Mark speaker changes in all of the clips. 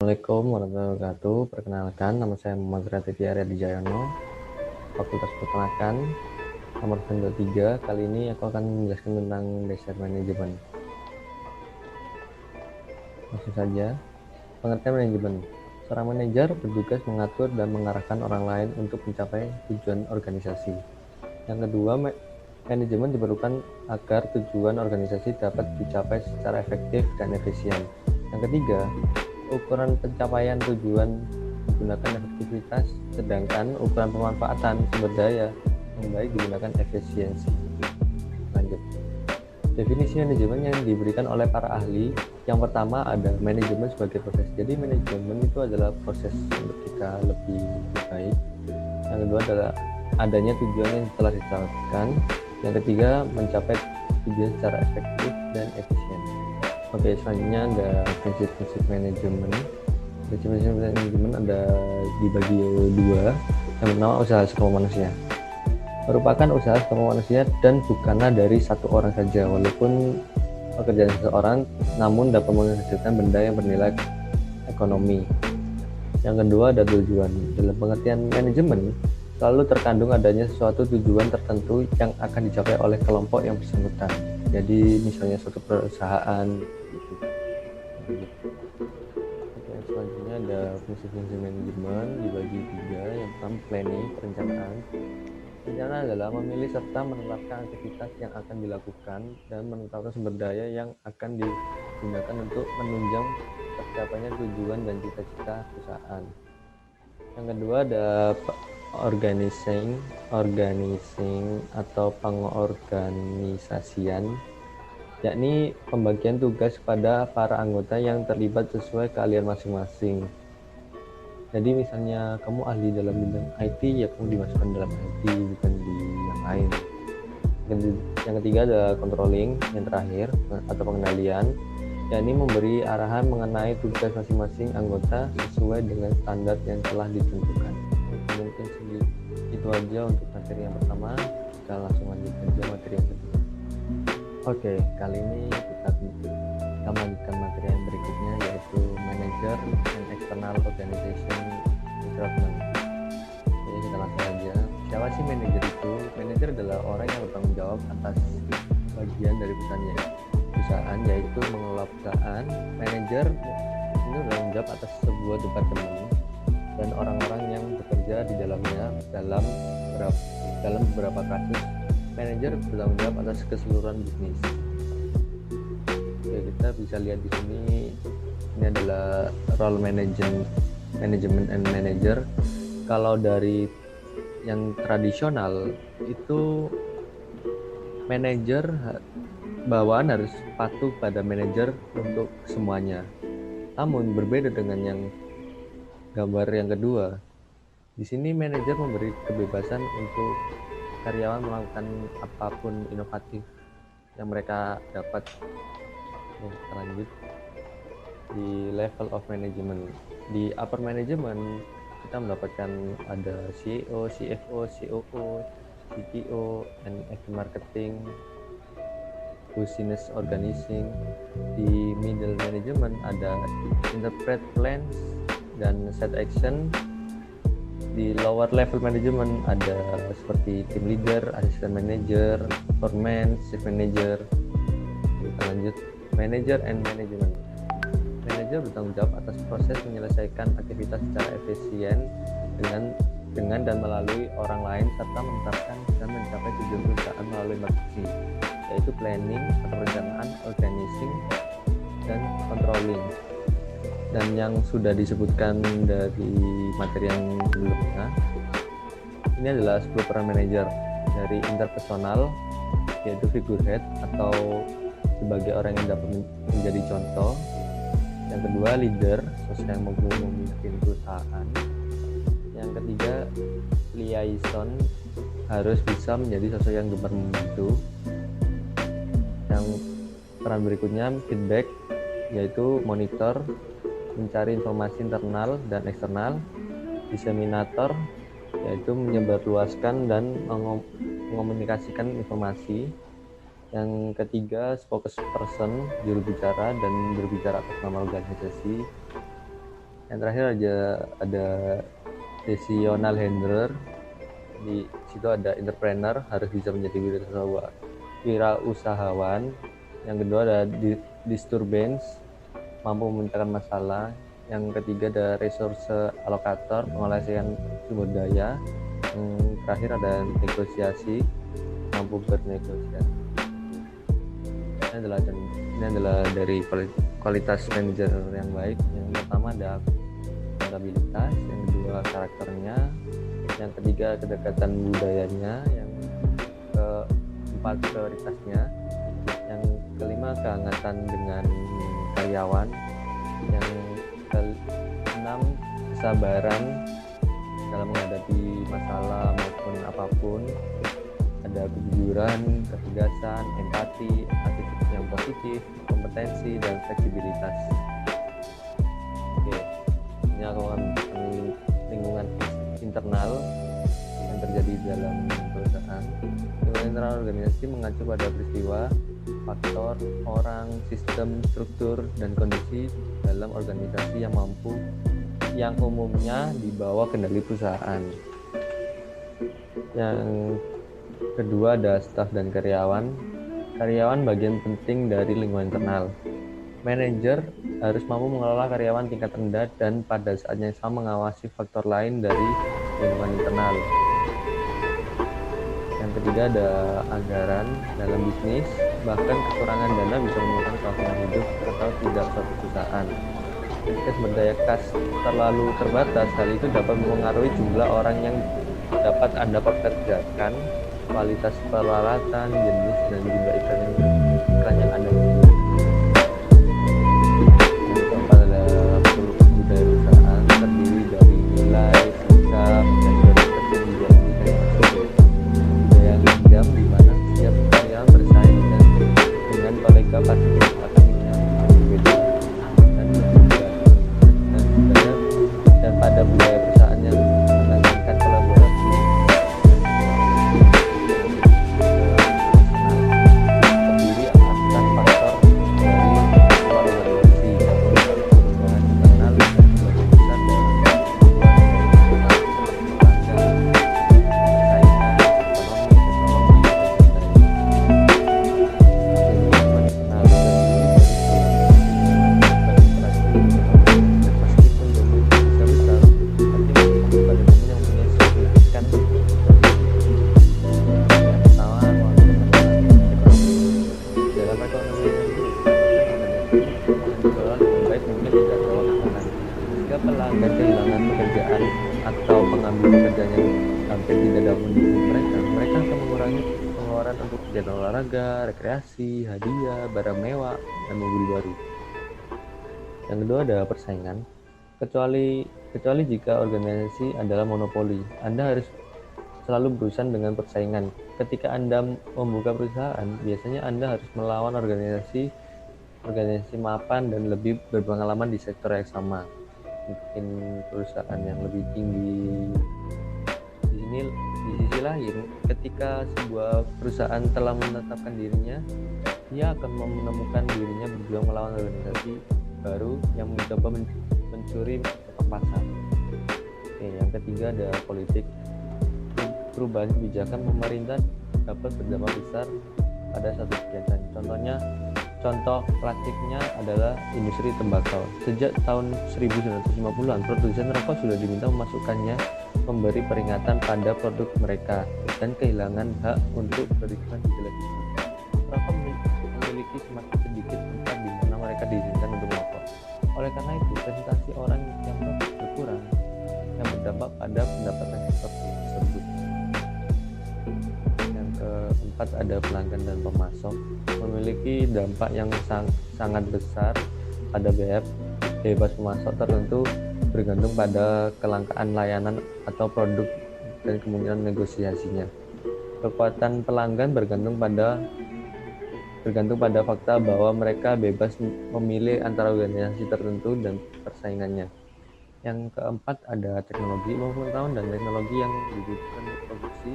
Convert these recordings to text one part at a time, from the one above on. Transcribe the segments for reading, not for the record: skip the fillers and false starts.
Speaker 1: Assalamualaikum warahmatullahi wabarakatuh. Perkenalkan, nama saya Muhammad Ratiti Arya Dijayono, Fakultas Peternakan, nomor 93. Kali ini aku akan menjelaskan tentang dasar manajemen. Langsung saja, pengertian manajemen. Seorang manajer bertugas mengatur dan mengarahkan orang lain untuk mencapai tujuan organisasi. Yang kedua, manajemen diperlukan agar tujuan organisasi dapat dicapai secara efektif dan efisien. Yang ketiga, ukuran pencapaian tujuan menggunakan efektivitas, sedangkan ukuran pemanfaatan sumber daya yang baik digunakan efisiensi. Lanjut. Definisi manajemen yang diberikan oleh para ahli. Yang pertama ada manajemen sebagai proses. Jadi manajemen itu adalah proses untuk kita lebih baik. Yang kedua adalah adanya tujuan yang telah ditetapkan. Yang ketiga, mencapai tujuan secara efektif dan efisien. Oke, selanjutnya ada prinsip-prinsip manajemen. Prinsip-prinsip manajemen ada dibagi dua. Yang pertama, usaha sekelompok manusia. Merupakan usaha sekelompok manusia dan bukanlah dari satu orang saja. Walaupun pekerjaan seseorang, namun dapat menghasilkan benda yang bernilai ekonomi. Yang kedua ada tujuan. Dalam pengertian manajemen, selalu terkandung adanya suatu tujuan tertentu yang akan dicapai oleh kelompok yang bersangkutan. Jadi misalnya suatu perusahaan gitu. Oke, selanjutnya ada prinsip-prinsip manajemen dibagi tiga. Yang pertama planning, perencanaan. Rencana adalah memilih serta menetapkan aktivitas yang akan dilakukan dan menetapkan sumber daya yang akan digunakan untuk menunjang tercapainya tujuan dan cita-cita perusahaan. Yang kedua ada organizing atau pengorganisasian, yakni pembagian tugas kepada para anggota yang terlibat sesuai keahlian masing-masing. Jadi misalnya kamu ahli dalam bidang IT, ya kamu dimasukkan dalam IT, bukan di yang lain. Yang ketiga ada controlling, yang terakhir atau pengendalian, yakni memberi arahan mengenai tugas masing-masing anggota sesuai dengan standar yang telah ditentukan. Mungkin itu aja untuk materi yang pertama. Kita langsung lanjut aja materi yang kedua. Oke, kali ini kita lanjutkan materi yang berikutnya, yaitu Manager and External Organization Development. Jadi kita langsung aja. Siapa sih manajer itu? Manajer adalah orang yang bertanggung jawab atas bagian dari perusahaan, yaitu mengelola perusahaan. Manajer ini bertanggung jawab atas sebuah departemen dan orang-orang yang bekerja di dalamnya. Dalam beberapa kasus, manajer bertanggung jawab atas keseluruhan bisnis. Oke, kita bisa lihat di sini, ini adalah role management and manager. Kalau dari yang tradisional itu manajer bawaan harus patuh pada manajer untuk semuanya. Namun berbeda dengan yang gambar yang kedua. Di sini manajer memberi kebebasan untuk karyawan melakukan apapun inovatif yang mereka dapat. Kita lanjut di level of management. Di upper management kita mendapatkan ada CEO, CFO, COO, CTO, and marketing, business organizing. Di middle management ada interpret plans dan set action. Di lower level management ada seperti team leader, assistant manager, foreman, chief manager. Kita lanjut manager and management. Manajer bertanggung jawab atas proses menyelesaikan aktivitas secara efisien dengan dan melalui orang lain, serta menetapkan dan mencapai tujuan perusahaan melalui materi, yaitu planning atau perencanaan, organizing, dan controlling. Dan yang sudah disebutkan dari materi yang sebelumnya, ini adalah 10 peran manajer. Dari interpersonal, yaitu figurehead atau sebagai orang yang dapat menjadi contoh. Yang kedua leader, sosok yang memimpin perusahaan. Yang ketiga liaison, harus bisa menjadi sosok yang gemar membantu. Yang peran berikutnya feedback, yaitu monitor, mencari informasi internal dan eksternal. Diseminator, yaitu menyebarluaskan dan mengomunikasikan informasi. Yang ketiga spokesperson, juru bicara dan berbicara atas nama organisasi. Yang terakhir ada decisional handler, di situ ada entrepreneur, harus bisa menjadi wirausahawan. Yang kedua ada disturbance, mampu memecahkan masalah. Yang ketiga ada resource allocator, pengalokasian sumber daya. Yang terakhir ada negosiasi, mampu bernegosiasi. Ini adalah dari kualitas manajer yang baik. Yang pertama ada akuntabilitas, yang kedua karakternya, yang ketiga kedekatan budayanya, yang keempat prioritasnya, yang kelima kehangatan dengan karyawan, yang keenam kesabaran dalam menghadapi masalah maupun apapun, ada kejujuran, ketegasan, empati, attitude yang positif, kompetensi, dan fleksibilitas. Oke, ini aku akan lingkungan internal yang terjadi dalam perusahaan. Lingkungan internal organisasi mengacu pada peristiwa, faktor, orang, sistem, struktur, dan kondisi dalam organisasi yang umumnya di bawah kendali perusahaan. Yang kedua ada staf dan karyawan. Karyawan bagian penting dari lingkungan internal. Manajer harus mampu mengelola karyawan tingkat rendah dan pada saat yang sama mengawasi faktor lain dari lingkungan internal. Yang ketiga ada anggaran dalam bisnis. Bahkan kekurangan dana bisa menyebabkan kelangsungan hidup atau tidak suatu perusahaan. Ketika sumber daya kas terlalu terbatas, hal itu dapat mempengaruhi jumlah orang yang dapat Anda pekerjakan, kualitas peralatan, jenis, dan jumlah iklan yang Anda miliki. Yang keempat ada budaya perusahaan, terdiri dari nilai, sikap, dan prioritas yang dibuat yang masuk. Budaya yang diam di mana setiap karyawan bersaing dengan kolega pada kesempatannya yang berbeda dan pada budaya perusahaan yang menekankan kolaborasi. Terdiri atas faktor dari luar organisasi, perubahan internal dan sebagian besar dalam pelanggan kehilangan pekerjaan atau pengambil pekerjaan yang hampir tidak dapat mendukung mereka akan mengurangi pengeluaran untuk kegiatan olahraga, rekreasi, hadiah, barang mewah, dan mobil baru. Yang kedua ada persaingan. Kecuali jika organisasi adalah monopoli, Anda harus selalu berurusan dengan persaingan. Ketika Anda membuka perusahaan, biasanya Anda harus melawan organisasi mapan dan lebih berpengalaman di sektor yang sama. Mungkin perusahaan yang lebih tinggi. Di sisi lain, ketika sebuah perusahaan telah menetapkan dirinya, dia akan menemukan dirinya berjuang melawan organisasi baru yang mencoba mencuri pasar. Oke, yang ketiga ada politik. Perubahan kebijakan pemerintah dapat berdampak besar pada satu kegiatan. Contoh klasiknya adalah industri tembakau. Sejak tahun 1950-an, produsen rokok sudah diminta memasukkannya memberi peringatan pada produk mereka dan kehilangan hak untuk beriklan di televisi. Rokok memiliki semakin sedikit tempat di mana mereka diizinkan untuk merokok. Oleh karena itu, presentasi orang yang merokok berkurang, yang berdampak pada pendapatan sektor tersebut. Yang keempat ada pelanggan dan pemasok, memiliki dampak yang sangat besar pada bebas pemasok tertentu bergantung pada kelangkaan layanan atau produk dan kemungkinan negosiasinya. Kekuatan pelanggan bergantung pada fakta bahwa mereka bebas memilih antara organisasi tertentu dan persaingannya. Yang keempat ada teknologi pemengetahuan dan teknologi yang dibutuhkan untuk produksi,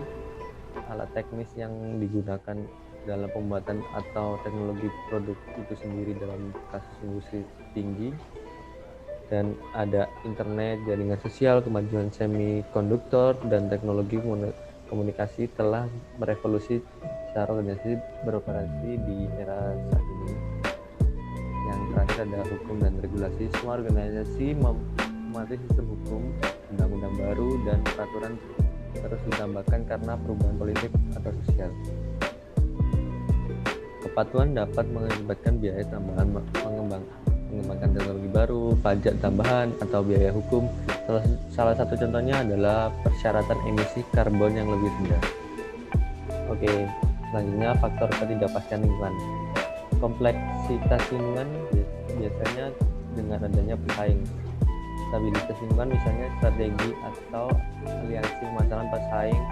Speaker 1: alat teknis yang digunakan dalam pembuatan atau teknologi produk itu sendiri dalam kasus industri tinggi, dan ada internet, jaringan sosial, kemajuan semikonduktor, dan teknologi komunikasi telah merevolusi cara organisasi beroperasi di era saat ini. Yang terakhir ada hukum dan regulasi. Semua organisasi mematuhi sistem hukum, undang-undang baru, dan peraturan terus ditambahkan karena perubahan politik atau sosial. Kepatuhan dapat mengakibatkan biaya tambahan mengembangkan teknologi baru, pajak tambahan, atau biaya hukum. Salah satu contohnya adalah persyaratan emisi karbon yang lebih rendah. Oke, selanjutnya faktor ketidakpastian lingkungan. Kompleksitas lingkungan biasanya dengan adanya pesaing. Stabilitas lingkungan misalnya strategi atau aliansi masalah pesaing,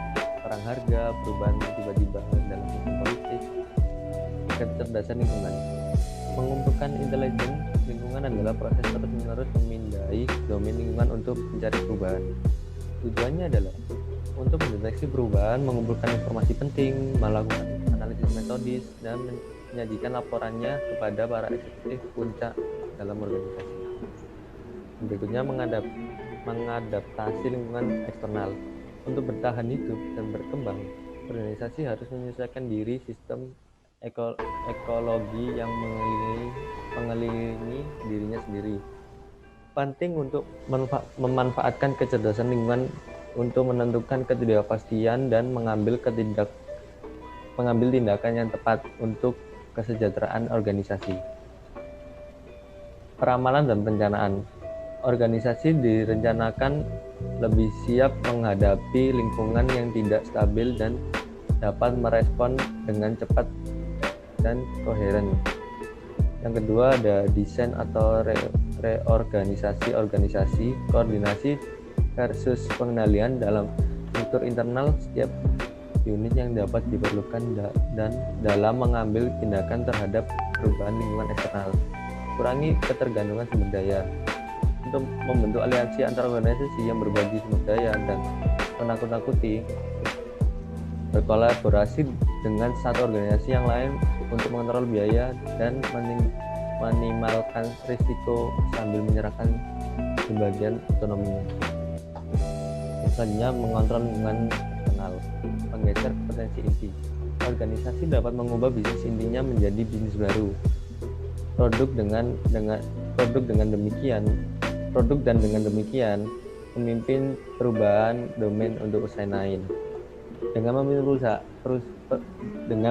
Speaker 1: perang harga, perubahan tiba-tiba dalam sistem politik. Kecerdasan lingkungan. Mengumpulkan intelijen lingkungan adalah proses terus-menerus memindai domain lingkungan untuk mencari perubahan. Tujuannya adalah untuk mendeteksi perubahan, mengumpulkan informasi penting, melakukan analisis metodis, dan menyajikan laporannya kepada para eksekutif puncak dalam organisasi. Berikutnya mengadaptasi lingkungan eksternal. Untuk bertahan hidup dan berkembang, organisasi harus menyesuaikan diri sistem ekologi yang mengelilingi dirinya sendiri. Penting untuk memanfaatkan kecerdasan lingkungan untuk menentukan ketidakpastian dan mengambil tindakan yang tepat untuk kesejahteraan organisasi. Peramalan dan perencanaan. Organisasi direncanakan lebih siap menghadapi lingkungan yang tidak stabil dan dapat merespon dengan cepat dan koheren. Yang kedua ada desain atau reorganisasi organisasi, koordinasi versus pengendalian dalam struktur internal setiap unit yang dapat diperlukan dan dalam mengambil tindakan terhadap perubahan lingkungan eksternal. Kurangi ketergantungan sumber daya. Untuk membentuk aliansi antar organisasi yang berbagi sumber daya dan menakut-nakuti, berkolaborasi dengan satu organisasi yang lain untuk mengontrol biaya dan minimalkan risiko sambil menyerahkan sebagian otonominya. Selanjutnya mengontrol lingkungan internal, menggeser kompetensi inti. Organisasi dapat mengubah bisnis intinya menjadi bisnis baru. Produk dan dengan demikian memimpin perubahan domain untuk usaha lain. Dengan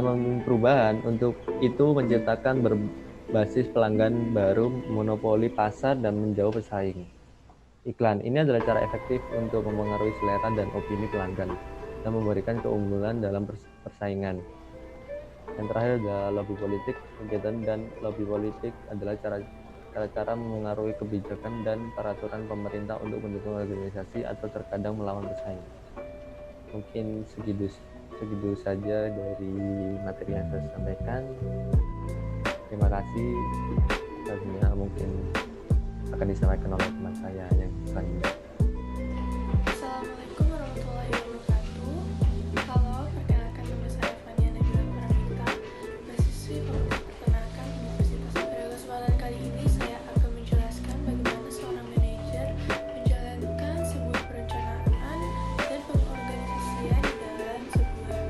Speaker 1: memimpin perubahan untuk itu menciptakan berbasis pelanggan baru, monopoli pasar, dan menjauh pesaing. Iklan ini adalah cara efektif untuk mempengaruhi selera dan opini pelanggan dan memberikan keunggulan dalam persaingan. Yang terakhir adalah lobby politik. Kegiatan dan lobby politik adalah cara mengaruhi kebijakan dan peraturan pemerintah untuk mendukung organisasi atau terkadang melawan pesaing. Mungkin segitu saja dari materi yang saya sampaikan. Terima kasih. Selanjutnya mungkin akan disampaikan oleh teman saya yang selanjutnya.
Speaker 2: Assalamualaikum warahmatullahi wabarakatuh. Halo, perkenalkan nama saya Fania Nabila Pramita, mahasiswi Fakultas Peternakan Universitas. Pada kesempatan kali ini saya akan menjelaskan bagaimana seorang manajer menjalankan sebuah perencanaan dan pengorganisasian di dalam sebuah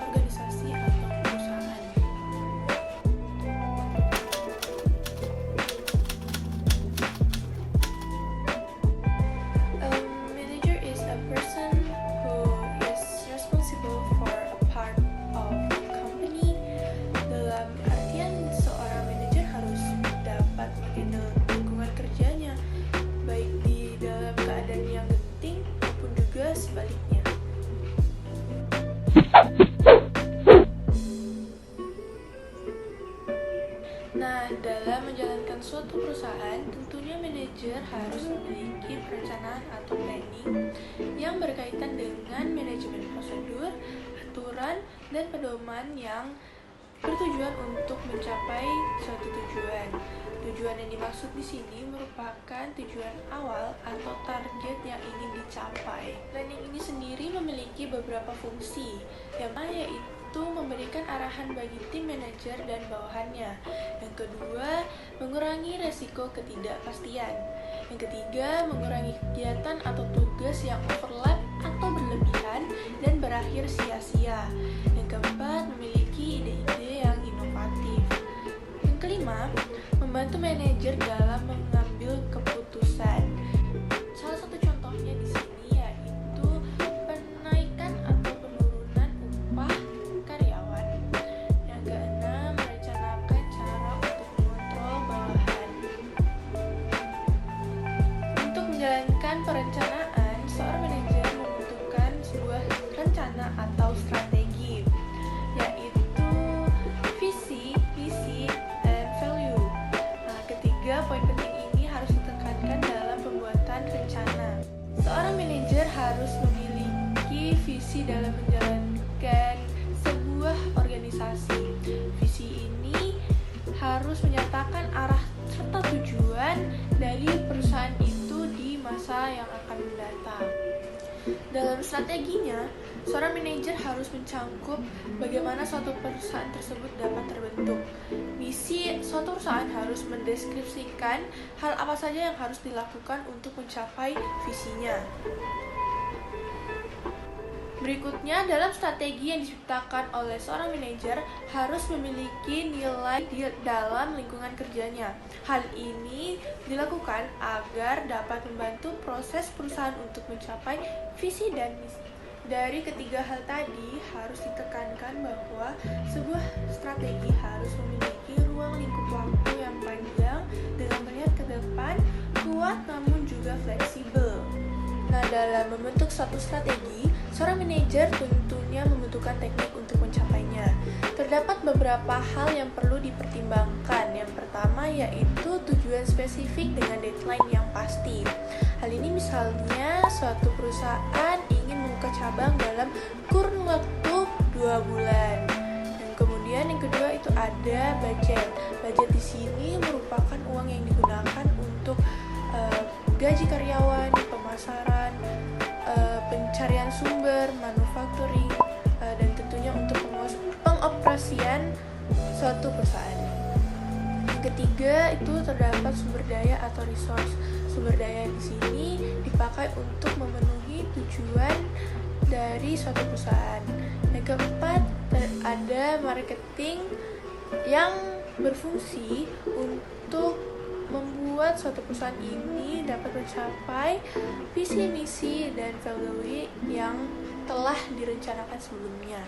Speaker 2: organisasi atau perusahaan. Manager is a person who is responsible for a part of a company. Dalam artian seorang manajer harus dapat menghandle lingkungan kerjanya, baik di dalam keadaan yang genting maupun juga sebaliknya. Nah, dalam menjalankan suatu perusahaan, tentunya manajer harus memiliki perencanaan atau planning yang berkaitan dengan manajemen prosedur aturan dan pedoman yang bertujuan untuk mencapai suatu tujuan. Tujuan yang dimaksud di sini merupakan tujuan awal atau target yang ingin dicapai. Planning ini sendiri memiliki beberapa fungsi, yang mana yaitu memberikan arahan bagi tim manajer dan bawahannya. Yang kedua, mengurangi resiko ketidakpastian. Yang ketiga, mengurangi kegiatan atau tugas yang overlap atau berlebihan dan berakhir sia-sia. Yang keempat, memiliki ide-ide yang inovatif. Yang kelima, membantu manajer dalam mengambil keputusan. Salah satu contohnya di sini yaitu penaikan atau penurunan upah karyawan. Yang keenam, merencanakan cara untuk mengontrol bawahan. Untuk menjalankan perencanaan, seorang manajer membutuhkan sebuah rencana atau strategi, yaitu visi, misi, dan value. Nah, ketiga poin penting ini harus ditekankan dalam pembuatan rencana. Seorang manajer harus memiliki visi dalam menjalankan sebuah organisasi. Visi ini harus menyatakan arah serta tujuan dari perusahaan itu di masa yang akan mendatang. Dalam strateginya, seorang manajer harus mencangkup bagaimana suatu perusahaan tersebut dapat terbentuk. Misi suatu perusahaan harus mendeskripsikan hal apa saja yang harus dilakukan untuk mencapai visinya. Berikutnya, dalam strategi yang diciptakan oleh seorang manajer harus memiliki nilai di dalam lingkungan kerjanya. Hal ini dilakukan agar dapat membantu proses perusahaan untuk mencapai visi dan misi. Dari ketiga hal tadi, harus ditekankan bahwa sebuah strategi harus memiliki ruang lingkup waktu yang panjang dengan melihat ke depan, kuat namun juga fleksibel. Nah, dalam membentuk suatu strategi, seorang manajer tentunya membutuhkan teknik untuk mencapainya. Terdapat beberapa hal yang perlu dipertimbangkan. Yang pertama yaitu tujuan spesifik dengan deadline yang pasti. Hal ini misalnya suatu perusahaan ingin membuka cabang dalam kurun waktu 2 bulan. Dan kemudian yang kedua itu ada budget. Budget di sini merupakan uang yang digunakan untuk gaji karyawan, pemasaran, pencarian sumber, manufacturing, dan tentunya untuk pengoperasian suatu perusahaan. Yang ketiga itu terdapat sumber daya atau resource. Sumber daya di sini dipakai untuk memenuhi tujuan dari suatu perusahaan. Yang keempat ada marketing yang berfungsi untuk membuat suatu perusahaan ini dapat mencapai visi, misi, dan value yang telah direncanakan sebelumnya.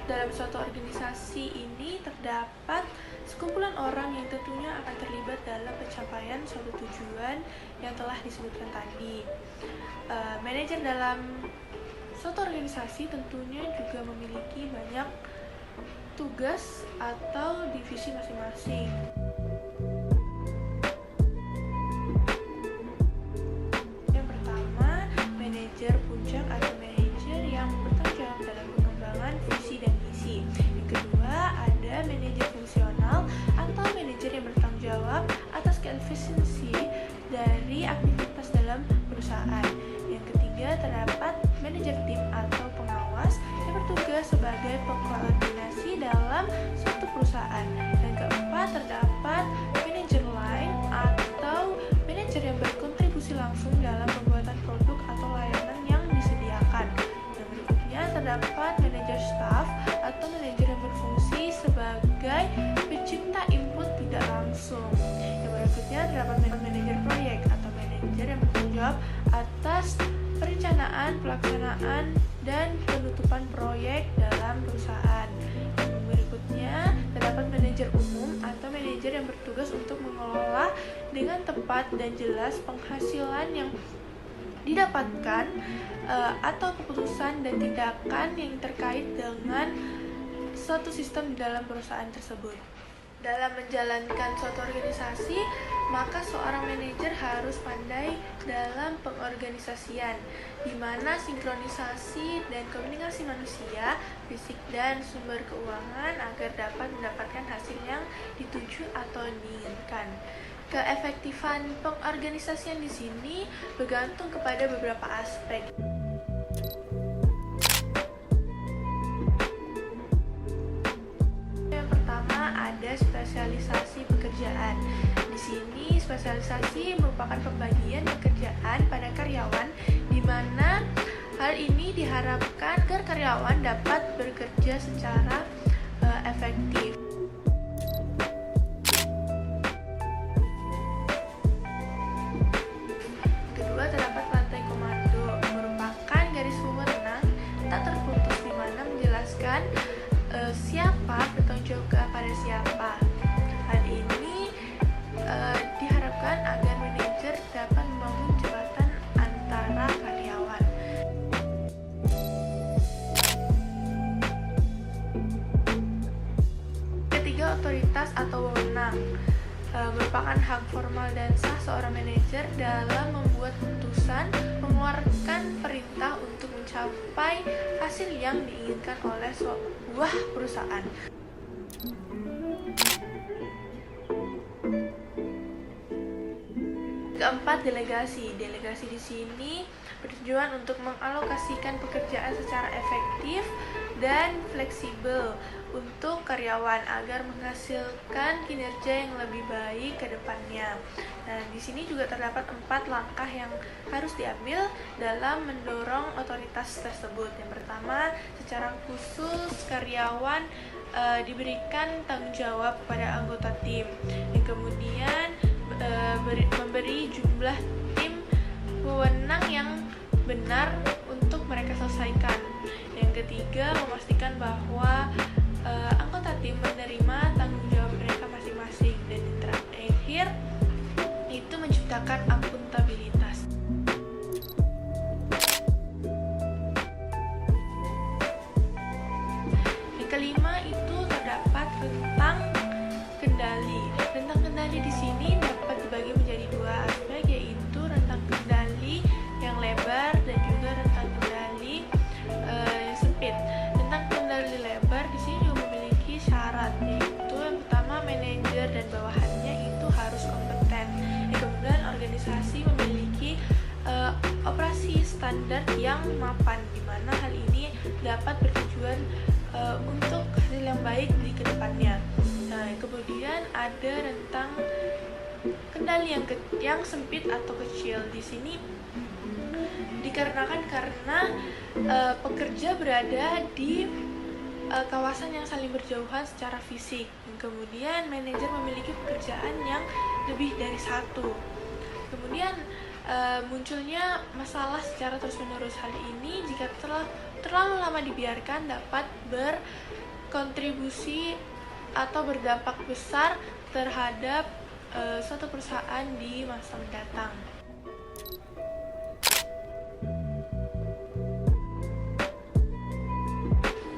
Speaker 2: Dalam suatu organisasi ini terdapat sekumpulan orang yang tentunya akan terlibat dalam pencapaian suatu tujuan yang telah disebutkan tadi. Manajer dalam suatu organisasi tentunya juga memiliki banyak tugas atau divisi masing-masing. Yang pertama, manajer puncak atau manajer yang bertanggung jawab dalam pengembangan visi dan misi. Yang kedua, ada manajer fungsional atau manajer yang bertanggung jawab atas keefisiensi dari aktivitas dalam perusahaan. Yang ketiga, terdapat manajer tim atau pengawas yang bertugas sebagai pengkoordinasi dalam suatu perusahaan. Yang keempat, terdapat manajer lain atau manajer yang berkontribusi langsung dalam pembuatan produk atau layanan yang disediakan. Yang berikutnya, terdapat manajer staff atau manajer yang berfungsi sebagai pencipta input tidak langsung. Yang berikutnya, terdapat manajer proyek atau manajer yang bertanggung jawab atas perencanaan, pelaksanaan, dan penutupan proyek dalam perusahaan. Yang berikutnya, terdapat manajer umum atau manajer yang bertugas untuk mengelola dengan tepat dan jelas penghasilan yang didapatkan atau keputusan dan tindakan yang terkait dengan suatu sistem di dalam perusahaan tersebut. Dalam menjalankan suatu organisasi, maka seorang manajer harus pandai dalam pengorganisasian, di mana sinkronisasi dan komunikasi manusia, fisik, dan sumber keuangan agar dapat mendapatkan hasil yang dituju atau diinginkan. Keefektifan pengorganisasian di sini bergantung kepada beberapa aspek. Yang pertama ada spesialisasi pekerjaan. Di sini spesialisasi merupakan pembagian pekerjaan pada karyawan, di mana hal ini diharapkan agar karyawan dapat bekerja secara efektif. Kedua, terdapat rantai komando, merupakan garis pemenang tak terputus di mana menjelaskan siapa bertanggung jawab kepada siapa. Hal ini diharapkan agar manajer dapat membangun jembatan antara karyawan. Ketiga, otoritas atau wewenang merupakan hak formal dan sah seorang manajer dalam membuat keputusan, mengeluarkan perintah untuk mencapai hasil yang diinginkan oleh sebuah perusahaan. Keempat, delegasi. Delegasi di sini bertujuan untuk mengalokasikan pekerjaan secara efektif dan fleksibel untuk karyawan agar menghasilkan kinerja yang lebih baik ke depannya. Nah, di sini juga terdapat 4 langkah yang harus diambil dalam mendorong otoritas tersebut. Yang pertama, secara khusus karyawan diberikan tanggung jawab kepada anggota tim. Yang kemudian memberi jumlah tim wewenang yang benar untuk mereka selesaikan. Yang ketiga, memastikan bahwa anggota tim menerima tanggung jawab mereka masing-masing. Dan yang terakhir, itu menciptakan akuntabilitas. Yang kelima, itu terdapat rentang kendali. Rentang kendali di sini dapat dibagi menjadi 2 aspek, yaitu rentang kendali yang lebar dan juga rentang kendali yang sempit. Rentang kendali lebar di sini juga memiliki syarat, yaitu yang pertama, manajer dan bawahannya itu harus kompeten. Yang kemudian, organisasi memiliki operasi standar yang mapan, di mana hal ini dapat bertujuan untuk hasil yang baik di kedepannya. Nah, kemudian ada rentang kendali yang sempit atau kecil. Di sini dikarenakan karena pekerja berada di kawasan yang saling berjauhan secara fisik. Kemudian manajer memiliki pekerjaan yang lebih dari satu. Kemudian munculnya masalah secara terus-menerus. Hal ini jika terlalu lama dibiarkan dapat berkontribusi atau berdampak besar terhadap suatu perusahaan di masa mendatang.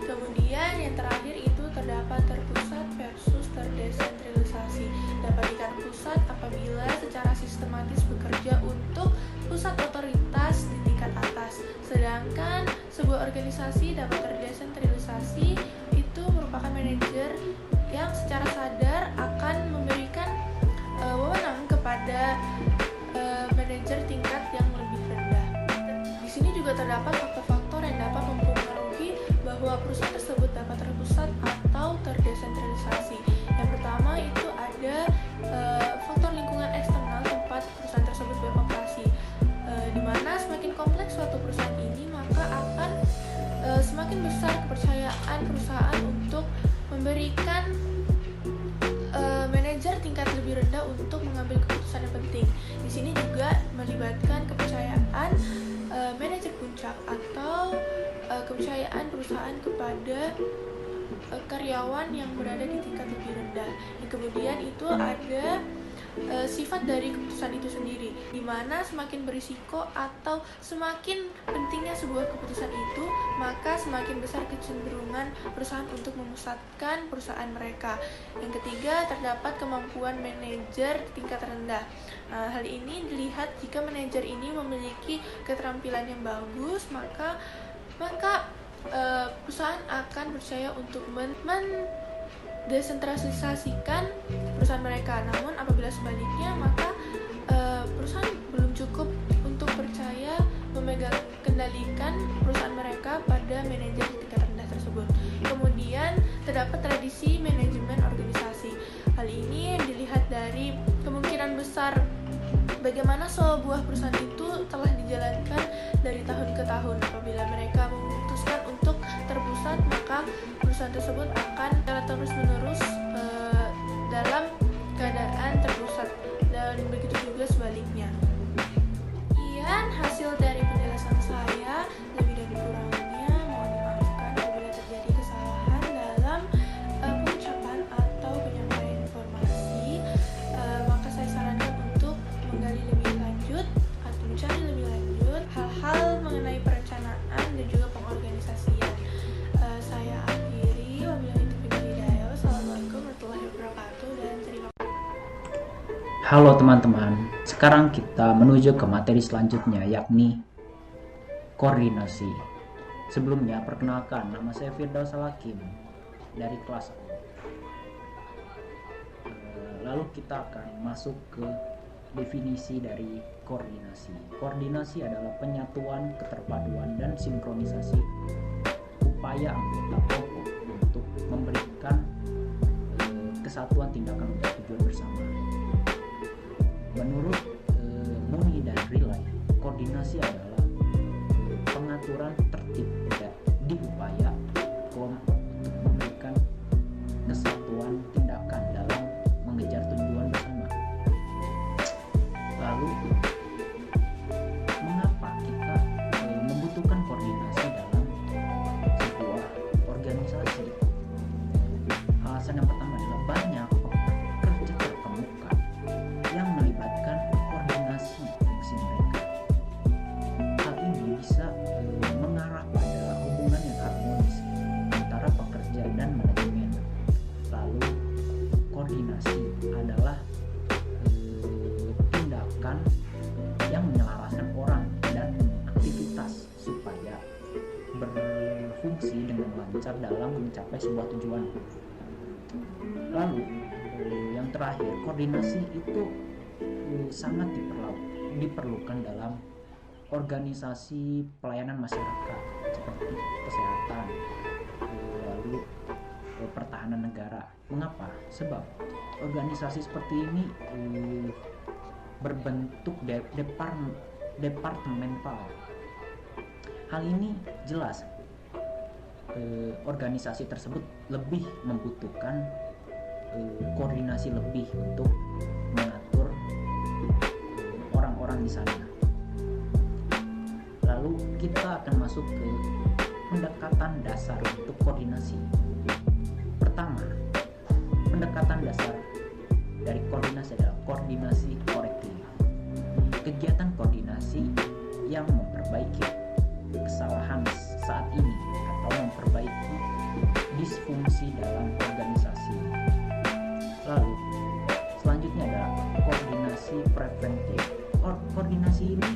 Speaker 2: Kemudian yang terakhir itu terdapat terpusat versus terdesentralisasi. Dapat terpusat apabila secara sistematis bekerja untuk pusat otoritas di tingkat atas. Sedangkan sebuah organisasi dapat terdesentralisasi itu merupakan manajer yang secara sadar akan memberikan wewenang kepada manajer tingkat yang lebih rendah. Di sini juga terdapat faktor-faktor yang dapat mempengaruhi bahwa perusahaan tersebut dapat terpusat atau terdesentralisasi. Yang pertama itu ada faktor lingkungan eksternal tempat perusahaan tersebut beroperasi. Di mana semakin kompleks suatu perusahaan ini, maka akan semakin besar kepercayaan perusahaan untuk memberikan manajer tingkat lebih rendah untuk mengambil keputusan yang penting. Di sini juga melibatkan kepercayaan manajer puncak atau kepercayaan perusahaan kepada karyawan yang berada di tingkat lebih rendah. Kemudian itu ada sifat dari keputusan itu sendiri, di mana semakin berisiko atau semakin pentingnya sebuah keputusan itu, maka semakin besar kecenderungan perusahaan untuk memusatkan perusahaan mereka. Yang ketiga, terdapat kemampuan manajer tingkat rendah. Hal ini dilihat jika manajer ini memiliki keterampilan yang bagus, maka perusahaan akan percaya untuk mendesentralisasikan perusahaan mereka. Namun apabila sebaliknya, maka perusahaan belum cukup untuk percaya memegang kendalikan perusahaan mereka pada manajer tingkat rendah tersebut. Kemudian terdapat tradisi manajemen organisasi. Hal ini dilihat dari kemungkinan besar bagaimana sebuah perusahaan itu telah dijalankan dari tahun ke tahun. Apabila mereka memutuskan untuk terpusat, maka perusahaan tersebut akan terus-menerus dalam keadaan terpusat, dan begitu juga sebaliknya. Sekian hasil dari penjelasan saya. Lebih dan kurangnya mohon dimaafkan apabila terjadi kesalahan dalam pengucapan atau penyampaian informasi. Maka saya sarankan untuk menggali lebih lanjut atau mencari lebih lanjut hal-hal mengenai perencanaan dan juga pengorganisasian. Saya akhiri, wabillahi taufiq wal hidayah. Wassalamualaikum warahmatullahi wabarakatuh, dan terima kasih.
Speaker 3: Halo teman-teman, sekarang kita menuju ke materi selanjutnya, yakni koordinasi. Sebelumnya, perkenalkan, nama saya Firdaus Al-Hakim dari kelas A. Lalu kita akan masuk ke definisi dari koordinasi. Koordinasi adalah penyatuan, keterpaduan, dan sinkronisasi upaya anggota kelompok untuk memberikan kesatuan tindakan untuk tujuan bersama. Menurut Muni dan Riley, koordinasi adalah pengaturan tertib di upaya kelompok untuk memberikan kesatuan tindakan dalam mengejar tujuan bersama. Lalu, mengapa kita membutuhkan koordinasi dalam sebuah organisasi? Alasan yang pertama adalah banyak pekerja terkemuka yang melibatkan koordinasi fungsi mereka. Hal ini bisa mengarah pada hubungan yang harmonis antara pekerja dan manajemen. Lalu, koordinasi adalah tindakan yang menyelaraskan orang dan aktivitas supaya berfungsi dengan lancar dalam mencapai sebuah tujuan. Lalu, yang terakhir, koordinasi itu sangat diperlukan dalam organisasi pelayanan masyarakat seperti kesehatan, lalu pertahanan negara. Mengapa? Sebab organisasi seperti ini berbentuk departemental. Hal ini jelas organisasi tersebut lebih membutuhkan koordinasi lebih untuk mengatur orang-orang di sana. Lalu kita akan masuk ke pendekatan dasar untuk koordinasi. Pertama, pendekatan dasar dari koordinasi adalah koordinasi korektif. Kegiatan koordinasi yang memperbaiki kesalahan saat ini atau memperbaiki disfungsi dalam organisasi. Lalu, selanjutnya adalah koordinasi preventif. Koordinasi ini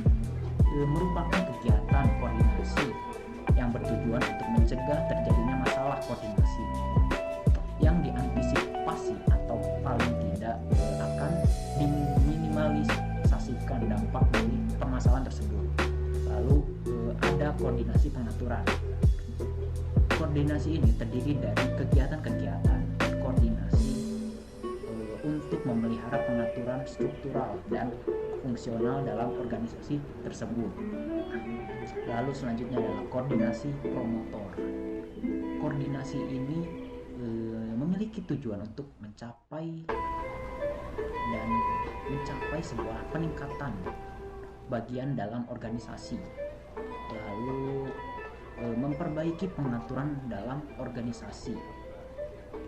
Speaker 3: merupakan kegiatan koordinasi yang bertujuan untuk mencegah terjadinya masalah koordinasi yang diantisipasi atau paling tidak akan diminimalisasikan dampak dari permasalahan tersebut. Lalu ada koordinasi pengaturan. Koordinasi ini terdiri dari kegiatan-kegiatan koordinasi untuk memelihara pengaturan struktural dan fungsional dalam organisasi tersebut. Lalu selanjutnya adalah koordinasi promotor. Koordinasi ini memiliki tujuan untuk mencapai sebuah peningkatan bagian dalam organisasi, lalu memperbaiki pengaturan dalam organisasi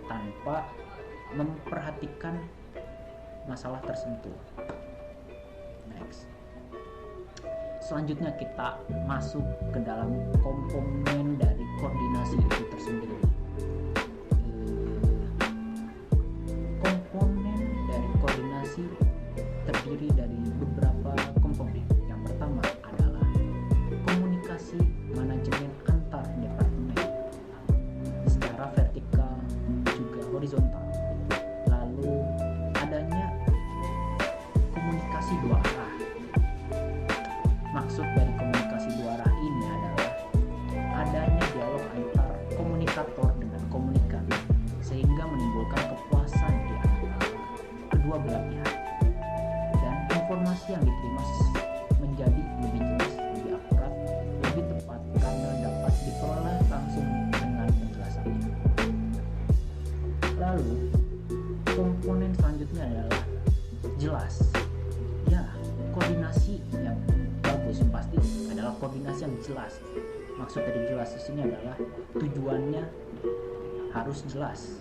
Speaker 3: tanpa memperhatikan masalah tersentuh. Next. Selanjutnya kita masuk ke dalam komponen dari koordinasi itu tersendiri. Komponen dari koordinasi terdiri dari beberapa komponen. Yang pertama adalah komunikasi manajemen antar departemen secara vertikal juga horizontal. Lalu adanya komunikasi dua arah. Maksud dari komunikasi dua arah ini adalah adanya dialog antar komunikator dengan komunikan sehingga menimbulkan kepuasan di antara kedua belah pihak, dan informasi yang diterima menjadi lebih jelas, lebih akurat, lebih tepat karena dapat diperoleh langsung dengan penjelasannya. Lalu komponen selanjutnya adalah jelas. Ya, koordinasi yang bagus pasti adalah koordinasi yang jelas. Maksud dari jelas di sini adalah tujuannya harus jelas.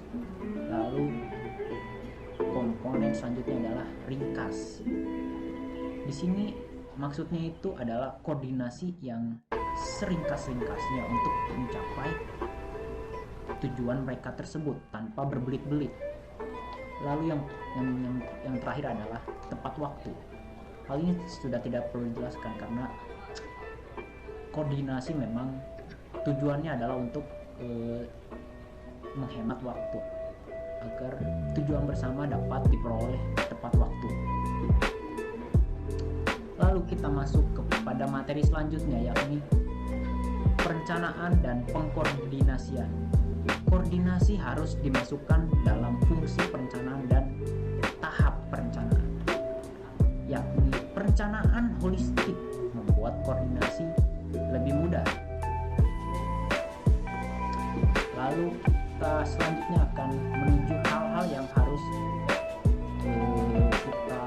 Speaker 3: Lalu komponen selanjutnya adalah ringkas. Di sini maksudnya itu adalah koordinasi yang seringkas-ringkasnya untuk mencapai tujuan mereka tersebut tanpa berbelit-belit. Lalu yang terakhir adalah tepat waktu. Hal ini sudah tidak perlu dijelaskan karena koordinasi memang tujuannya adalah untuk menghemat waktu agar tujuan bersama dapat diperoleh tepat waktu. Lalu kita masuk kepada materi selanjutnya, yakni perencanaan dan pengkoordinasian. Koordinasi harus dimasukkan dalam fungsi perencanaan dan tahap perencanaan, yakni perencanaan holistik membuat koordinasi lebih mudah. Lalu kita selanjutnya akan menuju hal-hal yang harus kita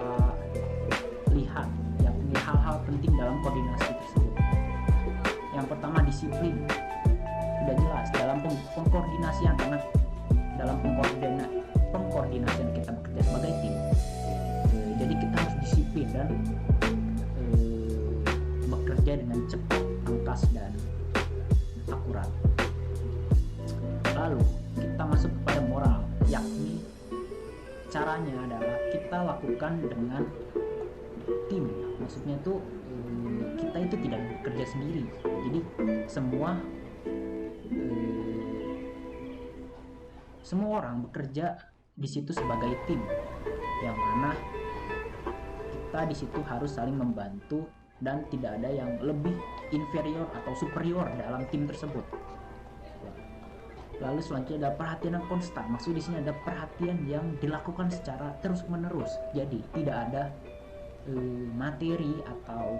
Speaker 3: lihat, yakni hal-hal penting dalam koordinasi tersebut. Yang pertama, disiplin. Sudah jelas dalam pengkoordinasian, karena dalam pengkoordinasian kita bekerja sebagai tim. Jadi kita harus disiplin dan bekerja dengan cepat, tangkas, dan akurat. Lalu kita masuk kepada moral, yakni caranya adalah kita lakukan dengan tim. Maksudnya itu kita itu tidak bekerja sendiri. Jadi semua orang bekerja di situ sebagai tim, yang mana kita di situ harus saling membantu dan tidak ada yang lebih inferior atau superior dalam tim tersebut. Lalu selanjutnya ada perhatian yang konstan. Maksud di sini ada perhatian yang dilakukan secara terus-menerus. Jadi tidak ada materi atau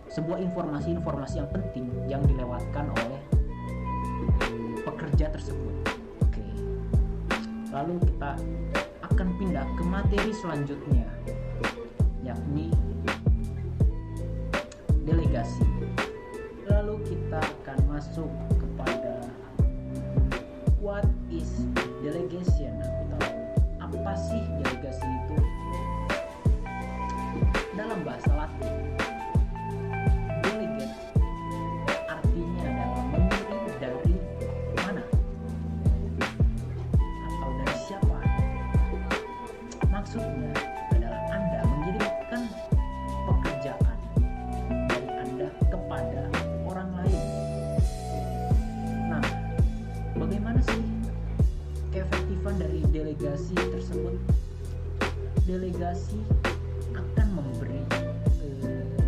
Speaker 3: sebuah informasi-informasi yang penting yang dilewatkan oleh pekerja tersebut. Oke. Lalu kita akan pindah ke materi selanjutnya, yakni delegasi. Lalu kita akan masuk kepada what is delegation, atau apa sih delegasi itu? Dalam bahasa Latin, delegate artinya adalah mengirim dari mana atau dari siapa. Maksudnya adalah Anda mengirimkan pekerjaan dari Anda kepada orang lain. Nah, bagaimana sih keefektifan dari delegasi tersebut? Delegasi akan memberi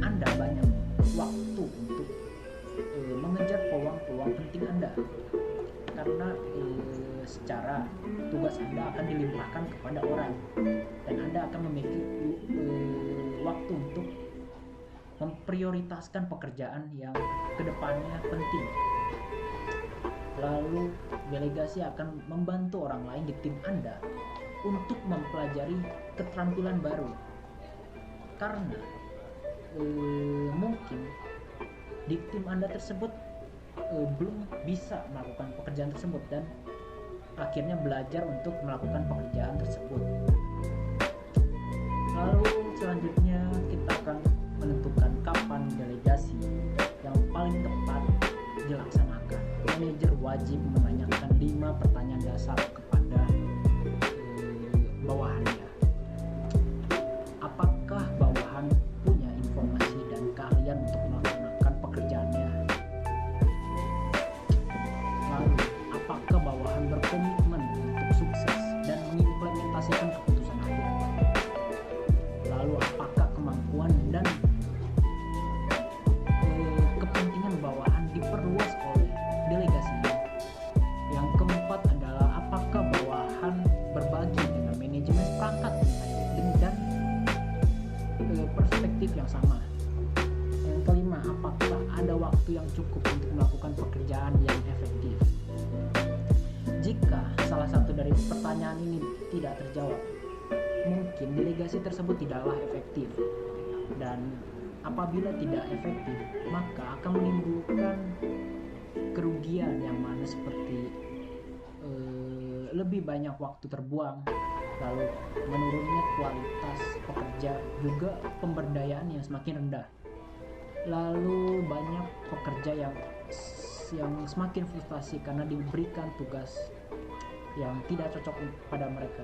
Speaker 3: Anda banyak waktu untuk mengejar peluang-peluang penting Anda, karena secara tugas Anda akan dilimpahkan kepada orang dan Anda akan memiliki waktu untuk memprioritaskan pekerjaan yang kedepannya penting. Lalu delegasi akan membantu orang lain di tim Anda untuk mempelajari keterampilan baru, karena mungkin di tim Anda tersebut belum bisa melakukan pekerjaan tersebut dan akhirnya belajar untuk melakukan pekerjaan tersebut. Lalu selanjutnya kita akan menentukan kapan delegasi yang paling tepat dilaksanakan. Manajer wajib menanyakan 5 pertanyaan dasar kepada bawahannya. Apakah bawahan punya informasi dan keahlian untuk melaksanakan pekerjaannya? Lalu, apakah bawahan berkomitmen untuk sukses dan mengimplementasikan keputusan akhir? Lalu, apakah kemampuan dan kepentingan bawahan diperluas oleh delegasinya? Yang keempat adalah apakah bawahan berbagi dengan manajemen seperangkat dan perspektif yang sama. Yang kelima, apakah ada waktu yang cukup untuk melakukan pekerjaan yang efektif? Jika salah satu dari pertanyaan ini tidak terjawab, mungkin delegasi tersebut tidaklah efektif. Dan apabila tidak efektif, maka akan menimbulkan kerugian yang mana seperti lebih banyak waktu terbuang, lalu menurunnya kualitas pekerja, juga pemberdayaan yang semakin rendah, lalu banyak pekerja yang semakin frustasi karena diberikan tugas yang tidak cocok pada mereka.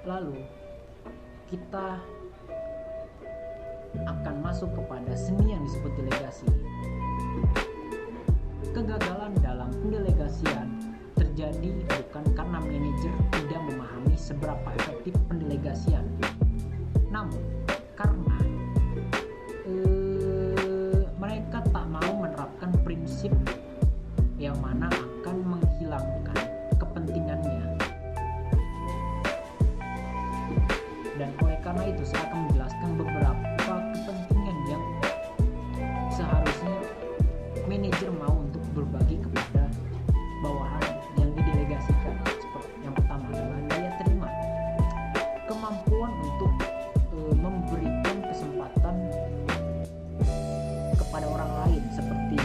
Speaker 3: Lalu kita akan masuk kepada seni yang disebut delegasi. Kegagalan dalam pendelegasian terjadi bukan karena manajer tidak memahami seberapa efektif pendelegasian, namun karena mereka tak mau menerapkan prinsip yang mana akan menghilangkan kepentingannya. Dan oleh karena itu saya akan menjelaskan beberapa kepentingan yang seharusnya manajer mau untuk berbagi kepada bawahan yang didelegasikan. Seperti yang pertama adalah daya terima, kemampuan untuk memberikan kesempatan kepada orang lain, seperti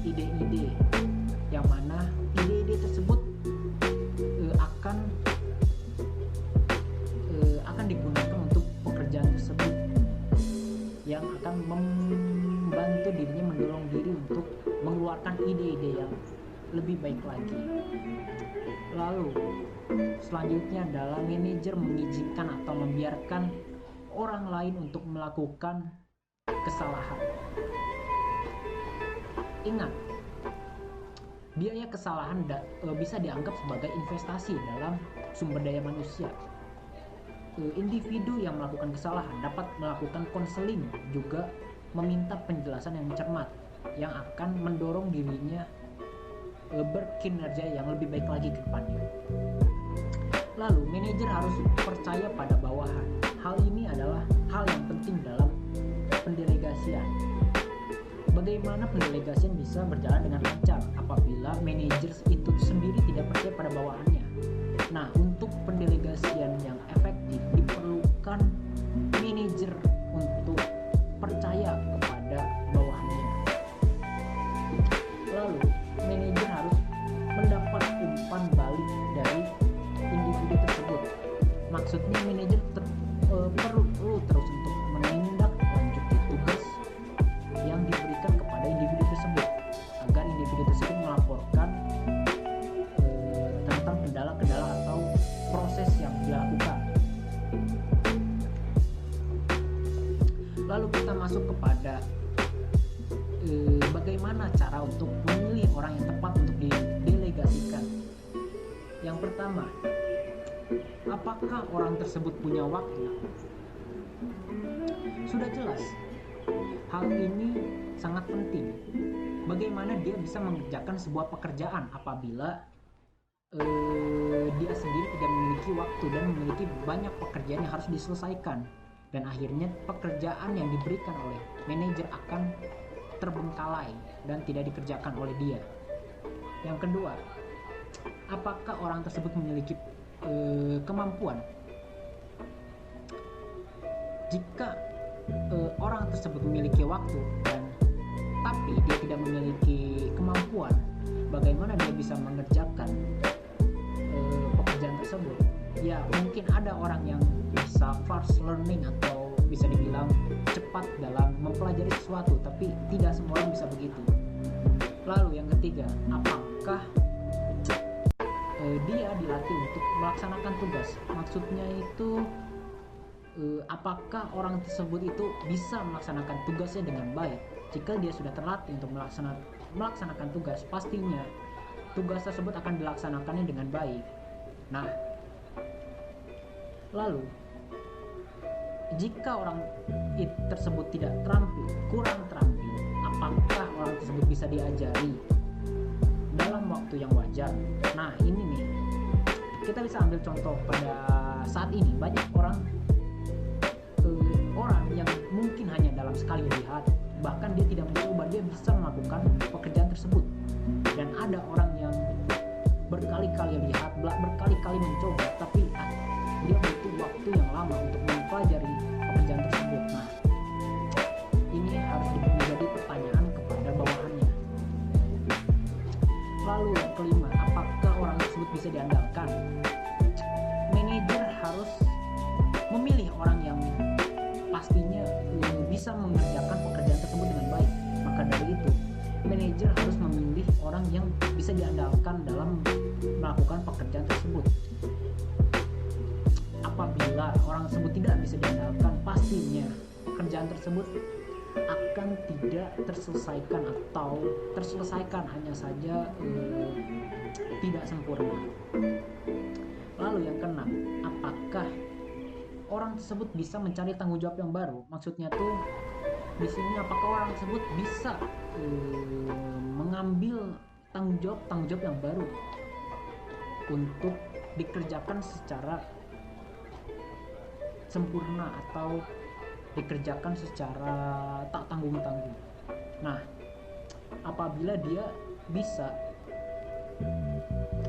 Speaker 3: ide-ide yang mana ide-ide tersebut akan digunakan untuk pekerjaan tersebut, yang akan membantu dirinya mendorong diri untuk mengeluarkan ide-ide yang lebih baik lagi. Lalu selanjutnya adalah manajer mengizinkan atau membiarkan orang lain untuk melakukan kesalahan. Ingat, biaya kesalahan bisa dianggap sebagai investasi dalam sumber daya manusia. Individu yang melakukan kesalahan dapat melakukan konseling, juga meminta penjelasan yang cermat yang akan mendorong dirinya berkinerja yang lebih baik lagi ke depannya. Lalu manajer harus percaya pada bawahan. Hal ini adalah hal yang penting dalam pendelegasian. Bagaimana pendelegasian bisa berjalan dengan lancar apabila manajer itu sendiri tidak percaya pada bawahannya? Nah, untuk pendelegasian yang efektif diperlukan manajer untuk percaya kepada bawahannya. Lalu, manajer harus mendapat umpan balik dari individu tersebut. Maksudnya manajer perlu terus untuk menindaklanjuti tugas yang diberikan kepada individu tersebut, agar individu tersebut melaporkan tentang kendala-kendala atau proses yang dilakukan. Lalu kita masuk kepada bagaimana cara untuk memilih orang yang tepat untuk didelegasikan. Yang pertama, apakah orang tersebut punya waktu? Sudah jelas, hal ini sangat penting. Bagaimana dia bisa mengerjakan sebuah pekerjaan apabila dia sendiri tidak memiliki waktu dan memiliki banyak pekerjaan yang harus diselesaikan, dan akhirnya pekerjaan yang diberikan oleh manajer akan terbengkalai dan tidak dikerjakan oleh dia. Yang kedua, apakah orang tersebut memiliki kemampuan? Jika orang tersebut memiliki waktu tapi dia tidak memiliki kemampuan, bagaimana dia bisa mengerjakan pekerjaan tersebut? Ya mungkin ada orang yang bisa fast learning atau bisa dibilang cepat dalam mempelajari sesuatu, tapi tidak semua orang bisa begitu. Lalu yang ketiga, apakah dia dilatih untuk melaksanakan tugas? Maksudnya itu apakah orang tersebut itu bisa melaksanakan tugasnya dengan baik? Jika dia sudah terlatih untuk melaksanakan tugas, pastinya tugas tersebut akan dilaksanakannya dengan baik. Nah, lalu jika orang tersebut tidak terampil, kurang terampil, apakah orang tersebut bisa diajari dalam waktu yang wajar? Nah, ini nih, kita bisa ambil contoh pada saat ini. Banyak orang yang mungkin hanya dalam sekali lihat, bahkan dia tidak mencoba, dia bisa melakukan pekerjaan tersebut. Dan ada orang yang berkali-kali lihat, berkali-kali mencoba, tapi dia butuh waktu yang lama untuk mempelajari pekerjaan tersebut. Nah, ini harus menjadi pertanyaan kepada bawahannya. Lalu yang kelima, apakah orang tersebut bisa diandalkan? Manajer harus memilih orang yang pastinya bisa mengerjakan pekerjaan tersebut dengan baik. Maka dari itu, manajer harus memilih orang yang bisa diandalkan dalam melakukan pekerjaan tersebut. Apabila orang tersebut tidak bisa diandalkan, pastinya pekerjaan tersebut akan tidak terselesaikan atau terselesaikan hanya saja tidak sempurna. Lalu yang keenam, apakah orang tersebut bisa mencari tanggung jawab yang baru? Maksudnya tuh di sini apakah orang tersebut bisa mengambil tanggung jawab yang baru untuk dikerjakan secara sempurna atau dikerjakan secara tak tanggung-tanggung. Nah, apabila dia bisa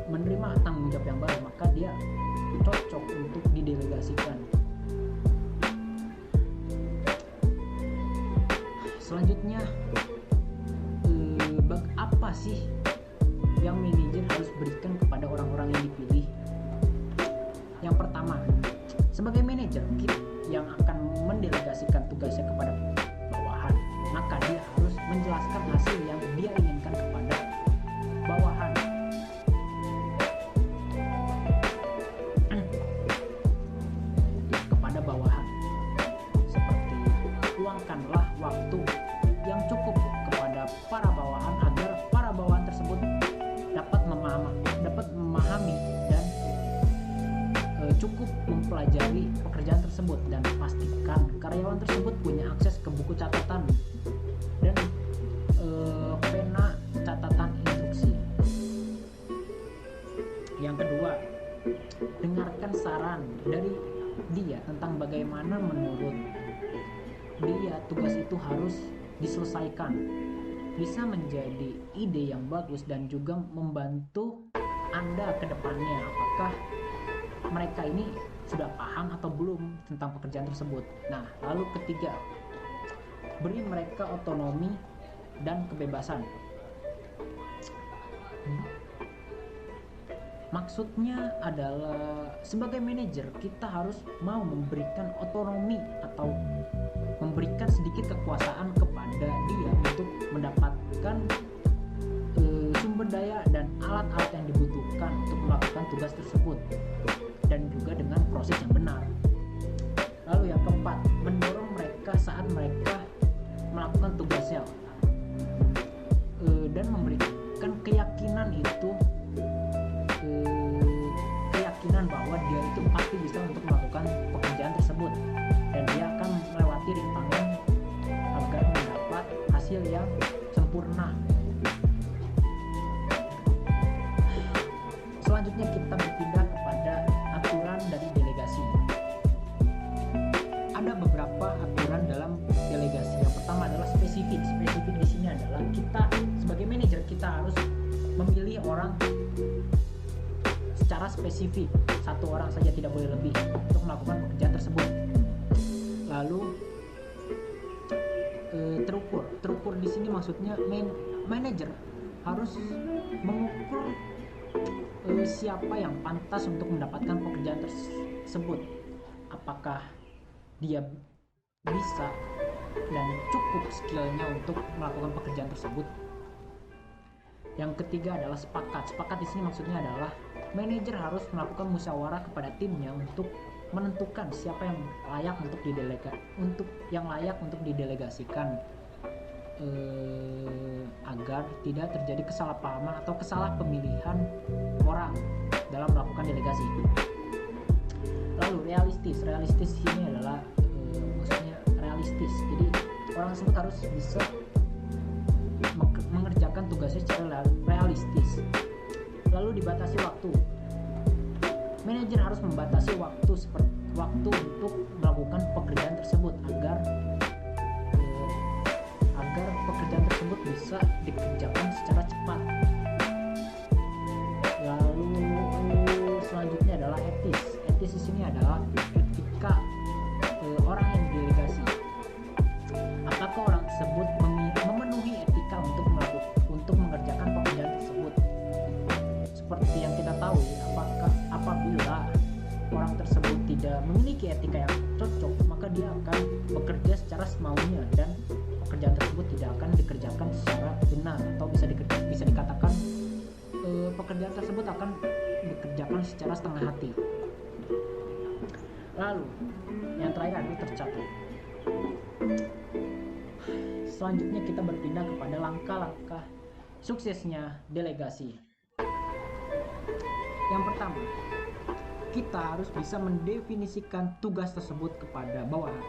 Speaker 3: menerima tanggung jawab yang baru, maka dia cocok untuk didelegasikan. Selanjutnya, apa sih yang manajer harus berikan kepada orang-orang yang dipilih? Yang pertama, sebagai manajer yang akan mendelegasikan tugasnya kepada bawahan, maka dia harus menjelaskan hasil yang dia inginkan kepada bawahan. Kepada bawahan, seperti luangkanlah waktu yang cukup kepada para bawahan agar para bawahan tersebut dapat memahami dan cukup mempelajari pekerjaan tersebut, dan pastikan karyawan tersebut punya akses ke buku catatan dan pena catatan instruksi. Yang kedua, dengarkan saran dari dia tentang bagaimana menurut dia tugas itu harus diselesaikan. Bisa menjadi ide yang bagus dan juga membantu Anda ke depannya, apakah mereka ini sudah paham atau belum tentang pekerjaan tersebut. Nah, lalu ketiga, beri mereka otonomi dan kebebasan. Maksudnya adalah sebagai manajer kita harus mau memberikan otonomi atau memberikan sedikit kekuasaan kepada dia untuk mendapatkan sumber daya dan alat-alat yang dibutuhkan untuk melakukan tugas tersebut, dan juga dengan proses yang benar. Lalu yang keempat, mendorong mereka saat mereka melakukan tugasnya dan memberikan keyakinan bahwa dia itu pasti bisa untuk melakukan pekerjaan tersebut, dan dia akan melewati rintangan agar mendapat hasil yang sempurna. Selanjutnya kita berpindah kepada aturan dari delegasi. Ada beberapa aturan dalam delegasi. Yang pertama adalah spesifik. Spesifik di sini adalah kita sebagai manajer kita harus memilih orang secara spesifik. Satu orang saja, tidak boleh lebih, untuk melakukan pekerjaan tersebut. Lalu terukur. Terukur di sini maksudnya manajer harus mengukur siapa yang pantas untuk mendapatkan pekerjaan tersebut. Apakah dia bisa dan cukup skillnya untuk melakukan pekerjaan tersebut. Yang ketiga adalah sepakat. Sepakat di sini maksudnya adalah manajer harus melakukan musyawarah kepada timnya untuk menentukan siapa yang layak untuk didelegasikan, agar tidak terjadi kesalahpahaman atau kesalahpemilihan orang dalam melakukan delegasi. Lalu realistis ini adalah maksudnya realistis. Jadi orang tersebut harus bisa mengerjakan tugasnya secara realistis. Lalu dibatasi waktu. Manajer harus membatasi waktu untuk melakukan pekerjaan tersebut agar pekerjaan tersebut bisa dikerjakan secara cepat. Lalu selanjutnya adalah etis. Etis di sini adalah etika orang yang delegasi. Apakah orang tersebut memenuhi etika untuk mengerjakan pekerjaan tersebut? Seperti yang kita tahu, apabila orang tersebut tidak memiliki etika yang cocok, maka dia akan bekerja secara semaunya dan pekerjaan tersebut tidak akan dikerjakan secara benar, atau bisa dikatakan pekerjaan tersebut akan dikerjakan secara setengah hati. Lalu yang terakhir adalah tercatat. Selanjutnya kita berpindah kepada langkah-langkah suksesnya delegasi. Yang pertama, kita harus bisa mendefinisikan tugas tersebut kepada bawahan.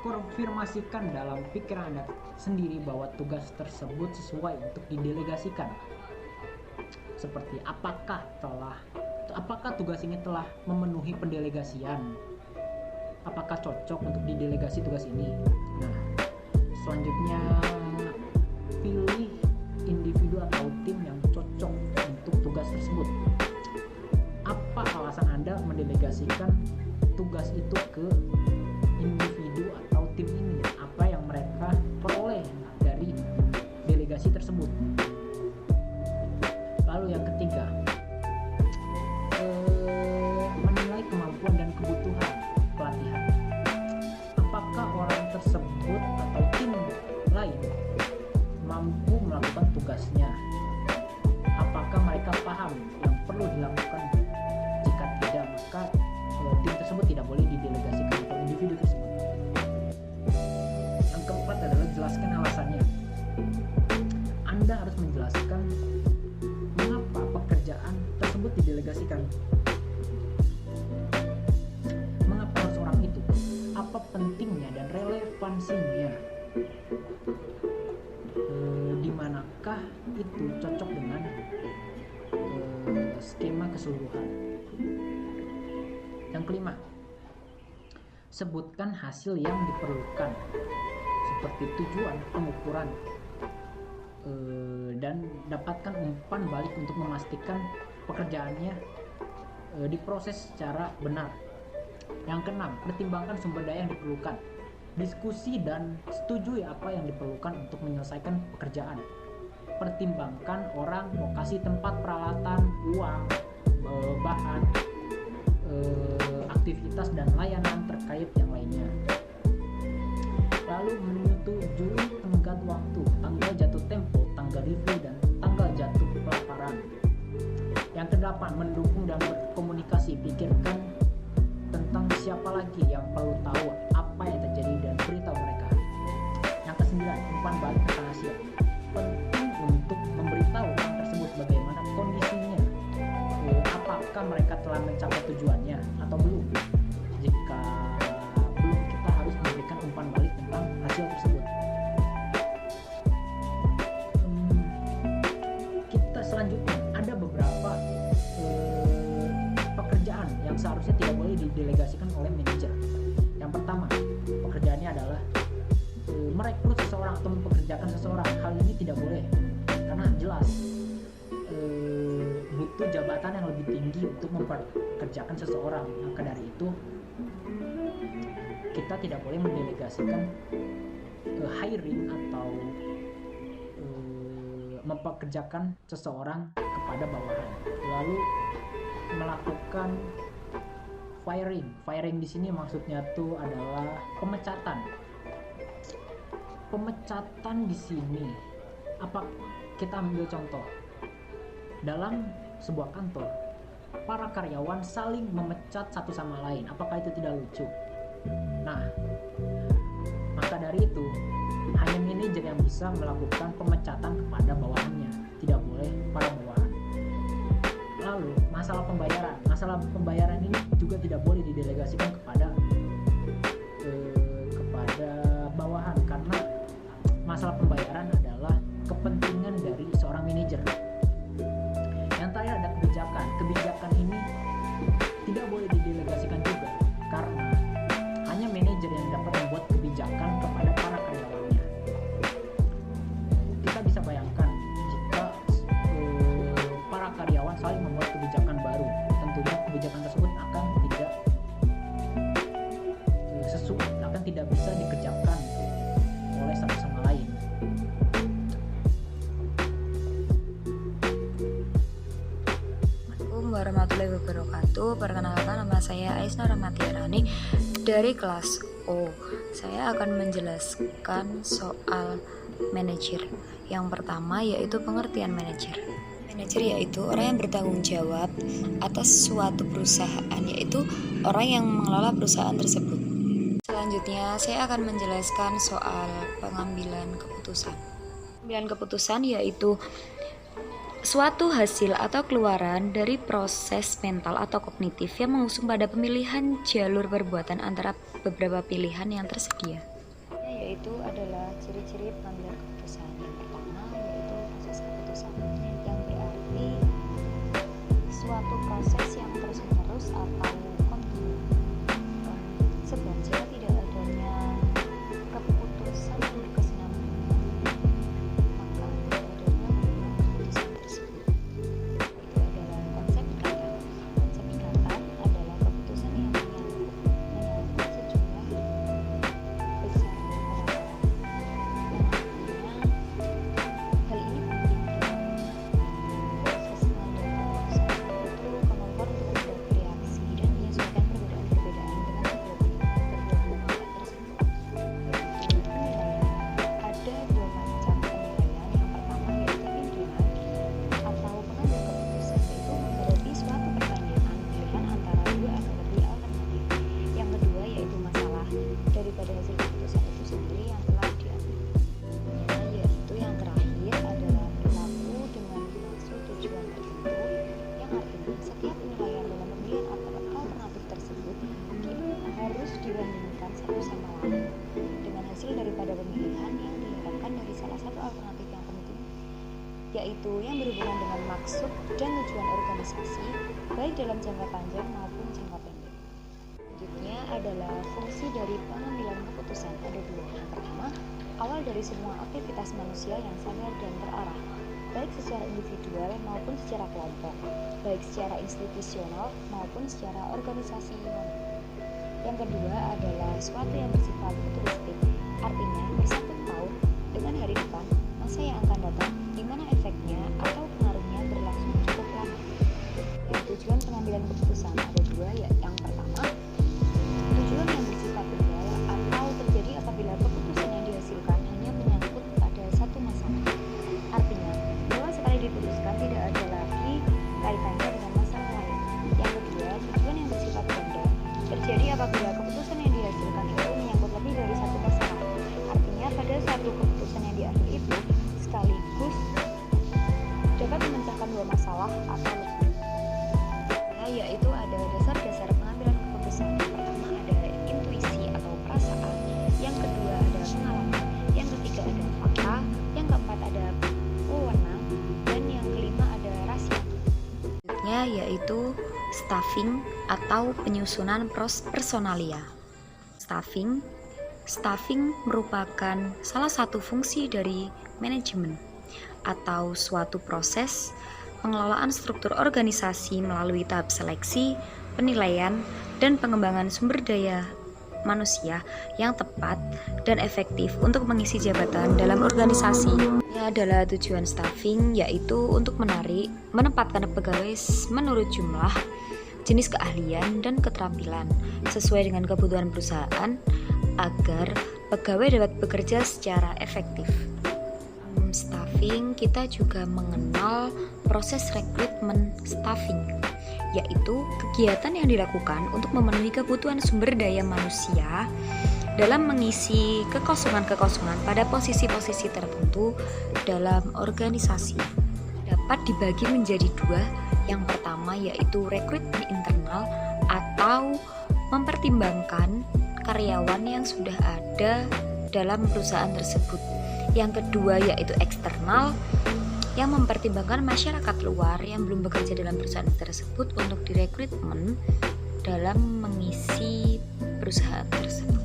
Speaker 3: Konfirmasikan dalam pikiran Anda sendiri bahwa tugas tersebut sesuai untuk didelegasikan. Seperti apakah tugas ini telah memenuhi pendelegasian? Apakah cocok untuk didelegasi tugas ini? Nah, selanjutnya pilih individu atau tim yang cocok untuk tugas tersebut. Apa alasan Anda mendelegasikan tugas itu ke individu atau tim ini? Apa yang mereka peroleh dari delegasi tersebut? Lalu yang ketiga, menilai kemampuan dan kebutuhan pelatihan. Apakah orang tersebut atau tim lain mampu melakukan tugasnya? Apakah mereka paham yang perlu dilakukan? Jika tidak, maka tim tersebut tidak boleh didelegasikan atau individu tersebut. Yang keempat adalah jelaskan alasannya. Anda harus menjelaskan mengapa pekerjaan tersebut didelegasikan. Mengapa harus orang itu? Apa pentingnya dan relevansinya? Di manakah itu cocok dengan skema keseluruhan? Yang kelima, sebutkan hasil yang diperlukan seperti tujuan pengukuran, dan dapatkan umpan balik untuk memastikan pekerjaannya diproses secara benar. Yang keenam, pertimbangkan sumber daya yang diperlukan. Diskusi dan setujui apa yang diperlukan untuk menyelesaikan pekerjaan. Pertimbangkan orang, lokasi, tempat, peralatan, uang, bahan, aktivitas dan layanan terkait yang lainnya. Lalu menyetujui tenggat waktu, tanggal jatuh tempo, tanggal review, dan tanggal jatuh pelaporan. Yang kedelapan, mendukung dan berkomunikasi. Pikirkan tentang siapa lagi yang perlu tahu apa yang terjadi dan beritahu mereka. Yang kesembilan, umpan balik tentang hasil. Penting untuk memberitahu orang tersebut bagaimana kondisinya, apakah mereka telah mencapai tujuannya atau belum. Jika belum, kita harus memberikan umpan balik tentang hasil tersebut. Kita selanjutnya ada beberapa pekerjaan yang seharusnya tidak boleh didelegasikan oleh manajer. Yang pertama, pekerjaannya adalah merekrut seseorang atau mempekerjakan seseorang. Hal ini tidak boleh karena jelas butuh jabatan yang lebih tinggi untuk mempekerjakan seseorang. Maka dari itu kita tidak boleh mendelegasikan hiring atau mempekerjakan seseorang kepada bawahan, lalu melakukan firing. Firing di sini maksudnya tuh adalah pemecatan. Pemecatan di sini, apa kita ambil contoh dalam sebuah kantor, para karyawan saling memecat satu sama lain. Apakah itu tidak lucu? Nah, maka dari itu hanya manajer yang bisa melakukan pemecatan kepada bawahannya, tidak boleh para bawahan. Lalu masalah pembayaran ini juga tidak boleh didelegasikan kepada bawahan, karena masalah pembayaran adalah kepentingan dari seorang manajer. Yang terakhir ada kebijakan ini tidak boleh didelegasikan juga, karena hanya manajer yang dapat membuat kebijakan kepada para karyawannya. Kita bisa bayangkan jika para karyawan saling membuat kebijakan baru, tentunya kebijakan tersebut akan tidak bisa dikerjakan oleh satu sama lain.
Speaker 4: Assalamualaikum warahmatullahi wabarakatuh. Perkenalkan, nama saya Aisna Rahmatiarani dari kelas O. Saya akan menjelaskan soal manajer. Yang pertama yaitu pengertian manajer. Manajer yaitu orang yang bertanggung jawab atas suatu perusahaan, yaitu orang yang mengelola perusahaan tersebut. Selanjutnya saya akan menjelaskan soal pengambilan keputusan. Pengambilan keputusan yaitu suatu hasil atau keluaran dari proses mental atau kognitif yang mengusung pada pemilihan jalur perbuatan antara beberapa pilihan yang tersedia. Yaitu adalah ciri-ciri pengambilan keputusan. Yang pertama yaitu proses keputusan, yang berarti suatu proses yang terus-menerus atau kontinu. Sebab jika tidak adanya keputusan yang berkesinambungan, maka tidak adanya keputusan tersebut. Itu adalah konsep ikatan. Konsep ikatan adalah keputusan yang menyangkut sejumlah besar perkara. Yang artinya hal ini penting dalam proses pengambilan keputusan, yaitu kemampuan untuk membuat reaksi dan menyesuaikan perbedaan-perbedaan dengan kedua pihak tersebut. Yaitu penilaian. Ada dua macam penilaian. Yang pertama yaitu pimpinan atau pengambil keputusan, yaitu menghadapi suatu pertanyaan pilihan antara dua atau lebih alternatif. Yang kedua yaitu masalah daripada hasil keputusan itu sendiri yang telah diambil. Yaitu yang terakhir adalah berlaku dengan maksud tujuan tertentu, yang artinya setiap penilaian dalam pemilihan alternatif tersebut harus dibandingkan satu sama lain dengan hasil daripada pemilihan yang diharapkan dari salah satu alternatif yang penting, yaitu yang berhubungan dengan maksud dan tujuan organisasi, baik dalam jangka panjang maupun jangka pendek. Selanjutnya adalah fungsi dari pengambilan keputusan. Ada dua. Yang pertama, awal dari semua aktivitas manusia yang sadar dan terarah, baik secara individual maupun secara kelompok, baik secara institusional maupun secara organisasi. Yang kedua adalah suatu yang bersifat futuristik, artinya bersangkut paut dengan hari depan, masa yang akan datang, di mana efeknya atau pengaruhnya berlangsung cukup lama. Dan tujuan pengambilan keputusan ada dua, ya. Yang pertama, tujuan yang bersifat tunggal atau terjadi apabila keputusan yang dihasilkan hanya menyangkut pada satu masalah. Artinya, bahwa sekali diputuskan tidak ada lagi kaitannya dengan masalah lain. Yang kedua, tujuan yang bersifat ganda terjadi apabila keputusan yang dihasilkan itu menyangkut lebih dari satu masalah. Artinya, pada satu keputusan yang diambil itu sekaligus dapat memecahkan dua masalah atau lebih. Yaitu ada dasar-dasar pengambilan keputusan. Yang pertama ada intuisi atau perasaan, yang kedua ada pengalaman, yang ketiga ada fakta, yang keempat ada wewenang, dan yang kelima ada rasio. Selanjutnya yaitu staffing atau penyusunan personalia. Staffing merupakan salah satu fungsi dari manajemen atau suatu proses pengelolaan struktur organisasi melalui tahap seleksi, penilaian, dan pengembangan sumber daya manusia yang tepat dan efektif untuk mengisi jabatan dalam organisasi. Ini adalah tujuan staffing, yaitu untuk menempatkan pegawai menurut jumlah, jenis keahlian, dan keterampilan sesuai dengan kebutuhan perusahaan agar pegawai dapat bekerja secara efektif. Staffing, kita juga mengenal proses rekrutmen staffing, yaitu kegiatan yang dilakukan untuk memenuhi kebutuhan sumber daya manusia dalam mengisi kekosongan-kekosongan pada posisi-posisi tertentu dalam organisasi. Dapat dibagi menjadi dua. Yang pertama yaitu rekrutmen internal atau mempertimbangkan karyawan yang sudah ada dalam perusahaan tersebut. Yang kedua yaitu eksternal, yang mempertimbangkan masyarakat luar yang belum bekerja dalam perusahaan tersebut untuk direkrutmen dalam mengisi perusahaan tersebut.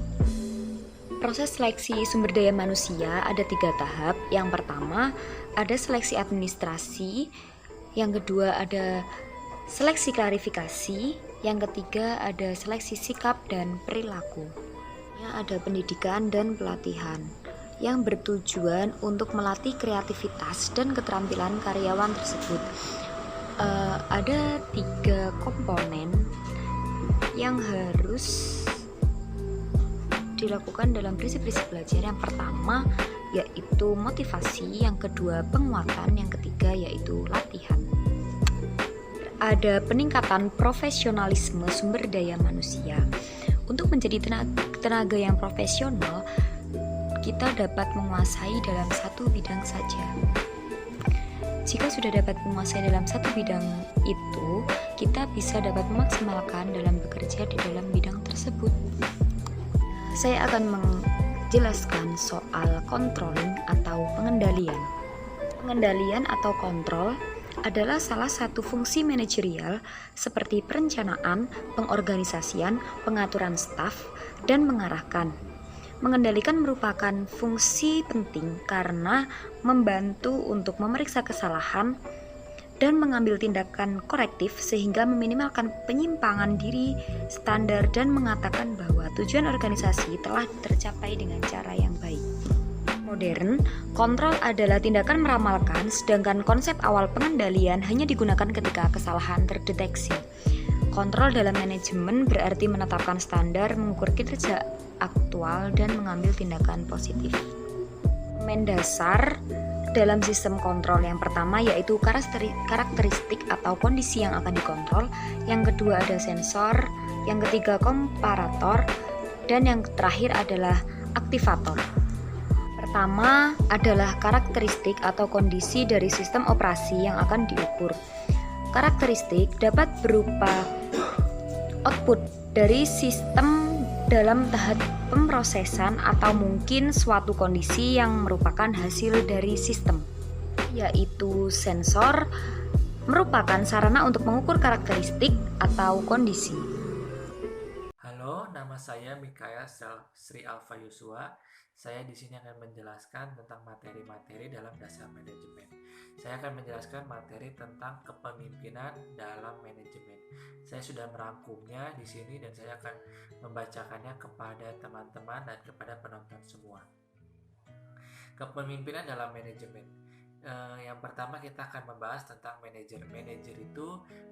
Speaker 4: Proses seleksi sumber daya manusia ada 3 tahap. Yang pertama ada seleksi administrasi, yang kedua ada seleksi klarifikasi, yang ketiga ada seleksi sikap dan perilaku. Ada pendidikan dan pelatihan yang bertujuan untuk melatih kreativitas dan keterampilan karyawan tersebut. Ada 3 komponen yang harus dilakukan dalam prinsip-prinsip belajar. Yang pertama yaitu motivasi, yang kedua penguatan, yang ketiga yaitu latihan. Ada peningkatan profesionalisme sumber daya manusia. Untuk menjadi tenaga yang profesional, kita dapat menguasai dalam satu bidang saja. Jika sudah dapat menguasai dalam satu bidang itu, kita bisa dapat memaksimalkan dalam bekerja di dalam bidang tersebut. Saya akan menjelaskan soal controlling atau pengendalian. Pengendalian atau kontrol adalah salah satu fungsi manajerial seperti perencanaan, pengorganisasian, pengaturan staf, dan mengarahkan. Mengendalikan merupakan fungsi penting karena membantu untuk memeriksa kesalahan dan mengambil tindakan korektif sehingga meminimalkan penyimpangan diri standar dan mengatakan bahwa tujuan organisasi telah tercapai dengan cara yang baik. Modern, kontrol adalah tindakan meramalkan, sedangkan konsep awal pengendalian hanya digunakan ketika kesalahan terdeteksi. Kontrol dalam manajemen berarti menetapkan standar, mengukur kinerja aktual, dan mengambil tindakan positif. Mendasar dalam sistem kontrol yang pertama yaitu karakteristik atau kondisi yang akan dikontrol, yang kedua ada sensor, yang ketiga komparator, dan yang terakhir adalah aktivator. Pertama adalah karakteristik atau kondisi dari sistem operasi yang akan diukur. Karakteristik dapat berupa output dari sistem dalam tahap pemrosesan atau mungkin suatu kondisi yang merupakan hasil dari sistem, yaitu sensor merupakan sarana untuk mengukur karakteristik atau kondisi.
Speaker 5: Halo, nama saya Mikael Sri Alfa Yosua. Saya di sini akan menjelaskan tentang materi-materi dalam dasar manajemen. Saya akan menjelaskan materi tentang kepemimpinan dalam manajemen. Saya sudah merangkumnya di sini dan saya akan membacakannya kepada teman-teman dan kepada penonton semua. Kepemimpinan dalam manajemen. Yang pertama kita akan membahas tentang manajer. Manajer itu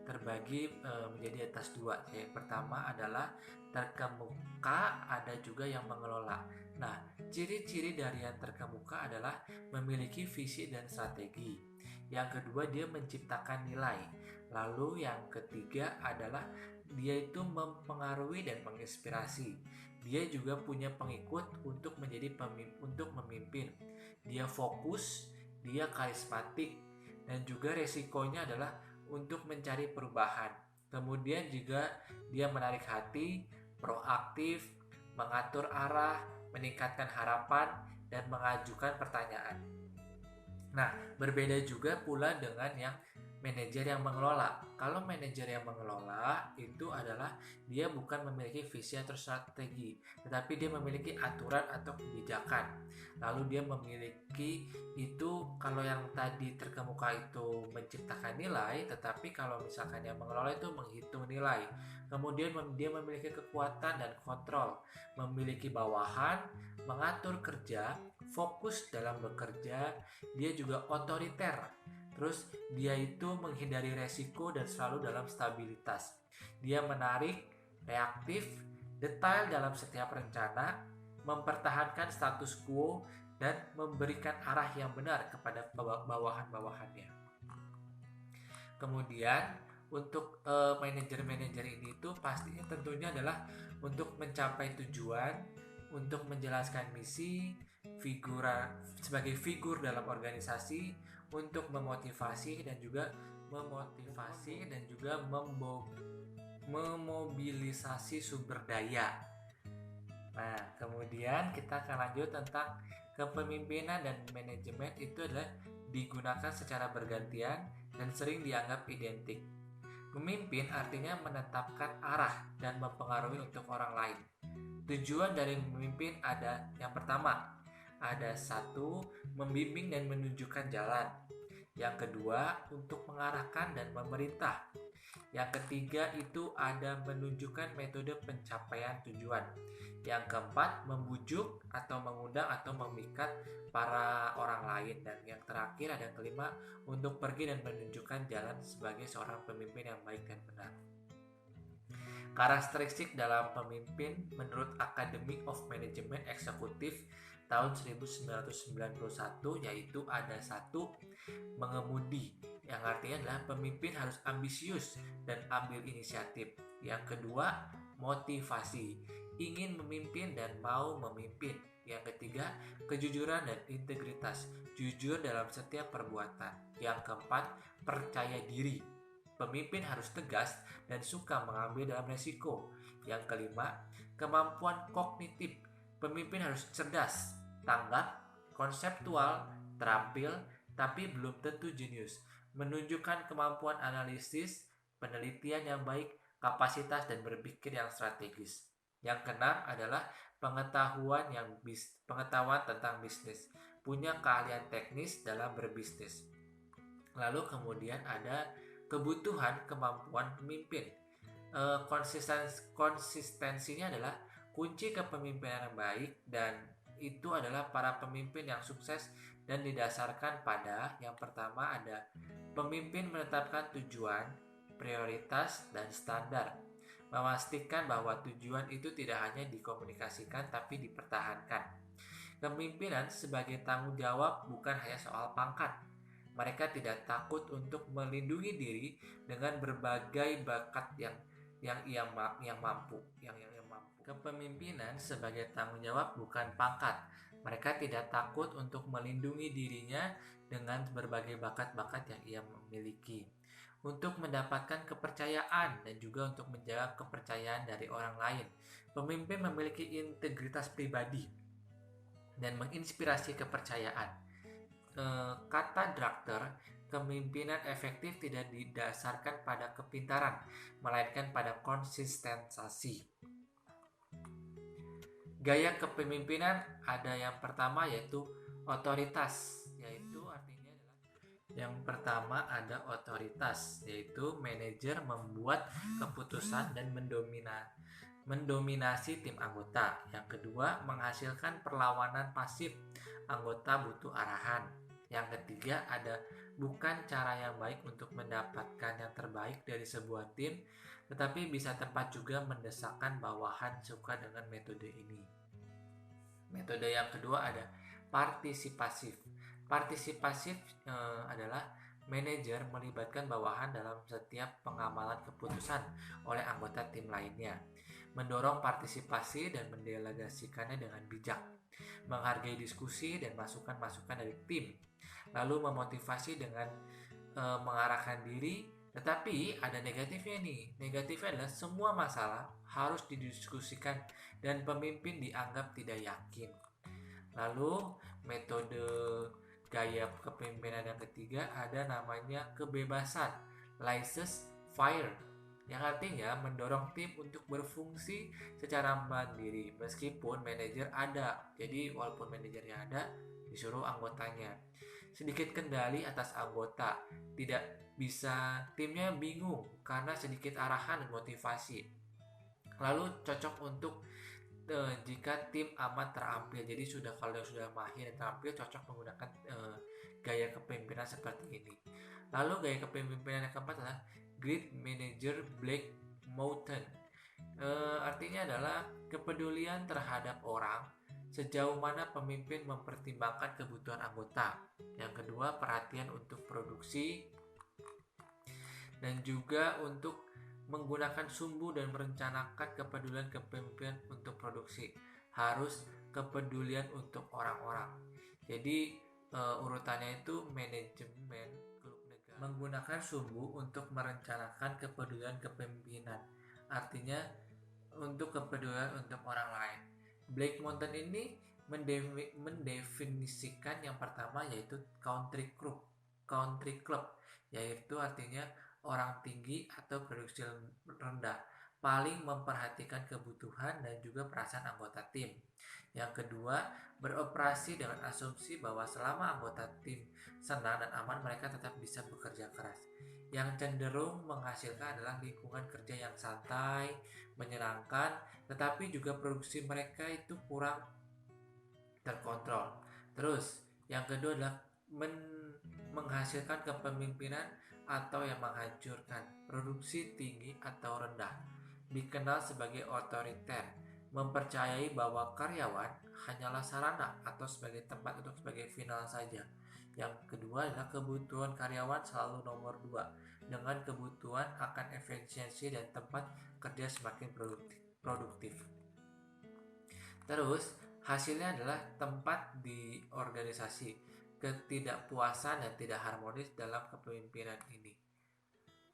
Speaker 5: terbagi menjadi atas 2. Yang pertama adalah terkemuka, ada juga yang mengelola. Nah, ciri-ciri dari yang terkemuka adalah memiliki visi dan strategi. Yang kedua, dia menciptakan nilai. Lalu yang ketiga adalah dia itu mempengaruhi dan menginspirasi. Dia juga punya pengikut untuk memimpin. Dia fokus, dia karismatik, dan juga resikonya adalah untuk mencari perubahan. Kemudian juga dia menarik hati, proaktif, mengatur arah, meningkatkan harapan, dan mengajukan pertanyaan. Nah, berbeda juga pula dengan yang manajer yang mengelola. Kalau manajer yang mengelola itu adalah dia bukan memiliki visi atau strategi, tetapi dia memiliki aturan atau kebijakan. Lalu dia memiliki itu, kalau yang tadi terkemuka itu menciptakan nilai, tetapi kalau misalkan yang mengelola itu menghitung nilai. Kemudian dia memiliki kekuatan dan kontrol, memiliki bawahan, mengatur kerja, fokus dalam bekerja, dia juga otoriter. Terus dia itu menghindari resiko dan selalu dalam stabilitas. Dia menarik, reaktif, detail dalam setiap rencana, mempertahankan status quo, dan memberikan arah yang benar kepada bawahan-bawahannya. Kemudian untuk manajer-manajer ini itu pastinya tentunya adalah untuk mencapai tujuan, untuk menjelaskan misi, sebagai figur dalam organisasi, untuk memotivasi dan juga memobilisasi sumber daya. Nah, kemudian kita akan lanjut tentang kepemimpinan dan manajemen itu adalah digunakan secara bergantian dan sering dianggap identik. Memimpin artinya menetapkan arah dan mempengaruhi untuk orang lain. Tujuan dari memimpin ada yang pertama, ada 1, membimbing dan menunjukkan jalan. Yang kedua, untuk mengarahkan dan memerintah. Yang ketiga itu ada menunjukkan metode pencapaian tujuan. Yang keempat, membujuk atau mengundang atau memikat para orang lain. Dan yang terakhir ada yang kelima, untuk pergi dan menunjukkan jalan sebagai seorang pemimpin yang baik dan benar. Karakteristik dalam pemimpin menurut Academy of Management Executive tahun 1991 yaitu ada 1, mengemudi, yang artinya adalah pemimpin harus ambisius dan ambil inisiatif. Yang kedua, motivasi, ingin memimpin dan mau memimpin. Yang ketiga, kejujuran dan integritas, jujur dalam setiap perbuatan. Yang keempat, percaya diri, pemimpin harus tegas dan suka mengambil dalam resiko. Yang kelima, kemampuan kognitif, pemimpin harus cerdas, tanggap, konseptual, terampil, tapi belum tentu jenius, menunjukkan kemampuan analisis, penelitian yang baik, kapasitas dan berpikir yang strategis. Yang keenam adalah pengetahuan tentang bisnis, punya keahlian teknis dalam berbisnis. Lalu kemudian ada kebutuhan kemampuan pemimpin. Konsistensinya adalah kunci kepemimpinan yang baik, dan itu adalah para pemimpin yang sukses dan didasarkan pada yang pertama ada pemimpin menetapkan tujuan, prioritas, dan standar, memastikan bahwa tujuan itu tidak hanya dikomunikasikan tapi dipertahankan. Kepemimpinan sebagai tanggung jawab bukan hanya soal pangkat. Mereka tidak takut untuk melindungi diri dengan berbagai bakat yang mampu. Kepemimpinan sebagai tanggung jawab bukan pangkat. Mereka tidak takut untuk melindungi dirinya dengan berbagai bakat-bakat yang ia miliki, untuk mendapatkan kepercayaan dan juga untuk menjaga kepercayaan dari orang lain. Pemimpin memiliki integritas pribadi dan menginspirasi kepercayaan. Kata Drucker, kepemimpinan efektif tidak didasarkan pada kepintaran, melainkan pada konsistensi. Gaya kepemimpinan ada yang pertama yaitu otoritas, yaitu artinya adalah yang pertama ada otoritas, yaitu manajer membuat keputusan dan mendominasi tim anggota. Yang kedua, menghasilkan perlawanan pasif, anggota butuh arahan. Yang ketiga, ada bukan cara yang baik untuk mendapatkan yang terbaik dari sebuah tim, tetapi bisa tepat juga mendesakkan bawahan suka dengan metode ini. Metode yang kedua ada partisipasif. Partisipasif adalah manajer melibatkan bawahan dalam setiap pengamalan keputusan oleh anggota tim lainnya, mendorong partisipasi dan mendelegasikannya dengan bijak, menghargai diskusi dan masukan-masukan dari tim, lalu memotivasi dengan mengarahkan diri. Tetapi ada negatifnya nih. Negatifnya adalah semua masalah harus didiskusikan dan pemimpin dianggap tidak yakin. Lalu metode gaya kepemimpinan yang ketiga ada namanya kebebasan, license fire, yang artinya mendorong tim untuk berfungsi secara mandiri meskipun manajer ada. Jadi walaupun manajernya ada, disuruh anggotanya. Sedikit kendali atas anggota, tidak bisa timnya bingung karena sedikit arahan dan motivasi. Lalu cocok untuk jika tim amat terampil. Jadi kalau sudah mahir dan terampil, cocok menggunakan gaya kepemimpinan seperti ini. Lalu gaya kepemimpinan yang keempat adalah Great Manager Black Mountain. Artinya adalah kepedulian terhadap orang, sejauh mana pemimpin mempertimbangkan kebutuhan anggota. Yang kedua, perhatian untuk produksi dan juga untuk menggunakan sumbu dan merencanakan kepedulian kepemimpinan untuk produksi. Harus kepedulian untuk orang-orang. Jadi urutannya itu manajemen klub negara menggunakan sumbu untuk merencanakan kepedulian kepemimpinan. Artinya untuk kepedulian untuk orang lain. Black Mountain ini mendefinisikan yang pertama yaitu country club, yaitu artinya orang tinggi atau produksi rendah, paling memperhatikan kebutuhan dan juga perasaan anggota tim. Yang kedua, beroperasi dengan asumsi bahwa selama anggota tim senang dan aman, mereka tetap bisa bekerja keras. Yang cenderung menghasilkan adalah lingkungan kerja yang santai, menyenangkan, tetapi juga produksi mereka itu kurang terkontrol. Terus, yang kedua adalah menghasilkan kepemimpinan atau yang menghancurkan, produksi tinggi atau rendah, dikenal sebagai otoriter, mempercayai bahwa karyawan hanyalah sarana atau sebagai tempat untuk sebagai final saja. Yang kedua adalah kebutuhan karyawan selalu nomor 2, dengan kebutuhan akan efisiensi dan tempat kerja semakin produktif. Terus hasilnya adalah tempat di organisasi, ketidakpuasan dan tidak harmonis dalam kepemimpinan ini.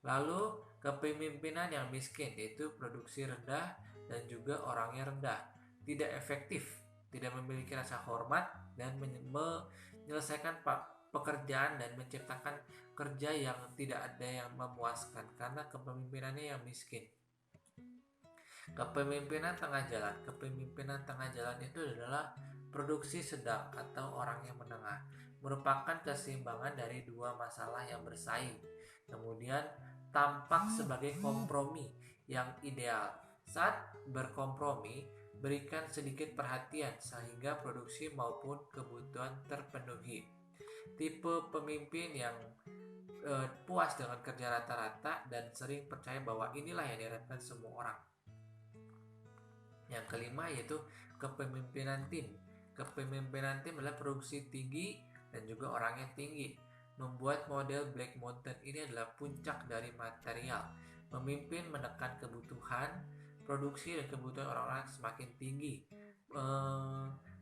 Speaker 5: Lalu kepemimpinan yang miskin, yaitu produksi rendah dan juga orangnya rendah, tidak efektif, tidak memiliki rasa hormat dan menyelesaikan pekerjaan dan menciptakan kerja yang tidak ada yang memuaskan karena kepemimpinannya yang miskin. Kepemimpinan tengah jalan. Kepemimpinan tengah jalan itu adalah produksi sedang atau orang yang menengah, merupakan keseimbangan dari dua masalah yang bersaing, kemudian tampak sebagai kompromi yang ideal. Saat berkompromi, berikan sedikit perhatian sehingga produksi maupun kebutuhan terpenuhi. Tipe pemimpin yang puas dengan kerja rata-rata dan sering percaya bahwa inilah yang diharapkan semua orang. Yang kelima yaitu kepemimpinan tim. Kepemimpinan tim adalah produksi tinggi dan juga orangnya tinggi. Membuat model Black Mountain ini adalah puncak dari material. Memimpin menekan kebutuhan, produksi dan kebutuhan orang-orang semakin tinggi.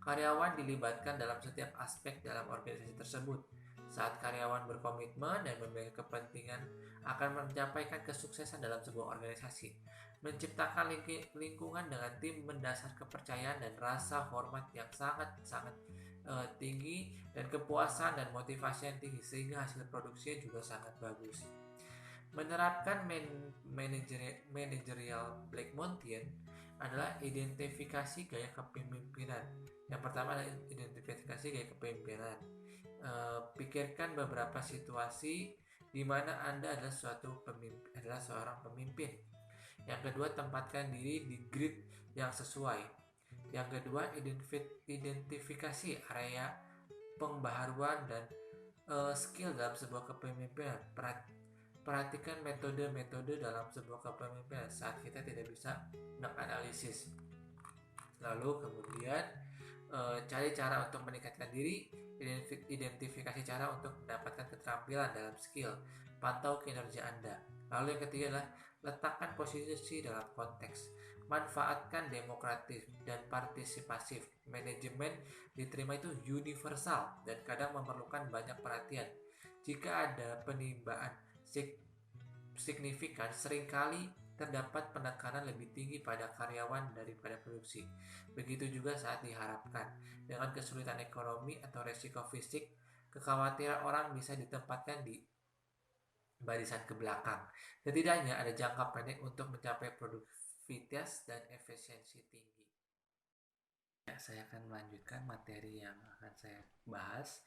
Speaker 5: Karyawan dilibatkan dalam setiap aspek dalam organisasi tersebut. Saat karyawan berkomitmen dan memiliki kepentingan akan mencapai kesuksesan dalam sebuah organisasi. Menciptakan lingkungan dengan tim mendasar kepercayaan dan rasa hormat yang sangat-sangat tinggi dan kepuasan dan motivasi yang tinggi sehingga hasil produksinya juga sangat bagus. Menerapkan managerial Black Mountain adalah identifikasi gaya kepemimpinan. Yang pertama adalah identifikasi gaya kepemimpinan. Pikirkan beberapa situasi di mana Anda adalah seorang pemimpin. Yang kedua, tempatkan diri di grid yang sesuai. Yang kedua, identifikasi area pembaharuan dan skill dalam sebuah kepemimpinan. Perhatikan metode-metode dalam sebuah kepemimpinan saat kita tidak bisa menganalisis. Lalu kemudian cari cara untuk meningkatkan diri, identifikasi cara untuk mendapatkan keterampilan dalam skill, pantau kinerja Anda. Lalu yang ketiga adalah letakkan posisi dalam konteks, manfaatkan demokratif dan partisipasif. Manajemen diterima itu universal dan kadang memerlukan banyak perhatian. Jika ada penimbangan signifikan, seringkali terdapat penekanan lebih tinggi pada karyawan daripada produksi. Begitu juga saat diharapkan. Dengan kesulitan ekonomi atau resiko fisik, kekhawatiran orang bisa ditempatkan di barisan ke belakang. Setidaknya ada jangka pendek untuk mencapai produktivitas dan efisiensi tinggi. Saya akan melanjutkan materi yang akan saya bahas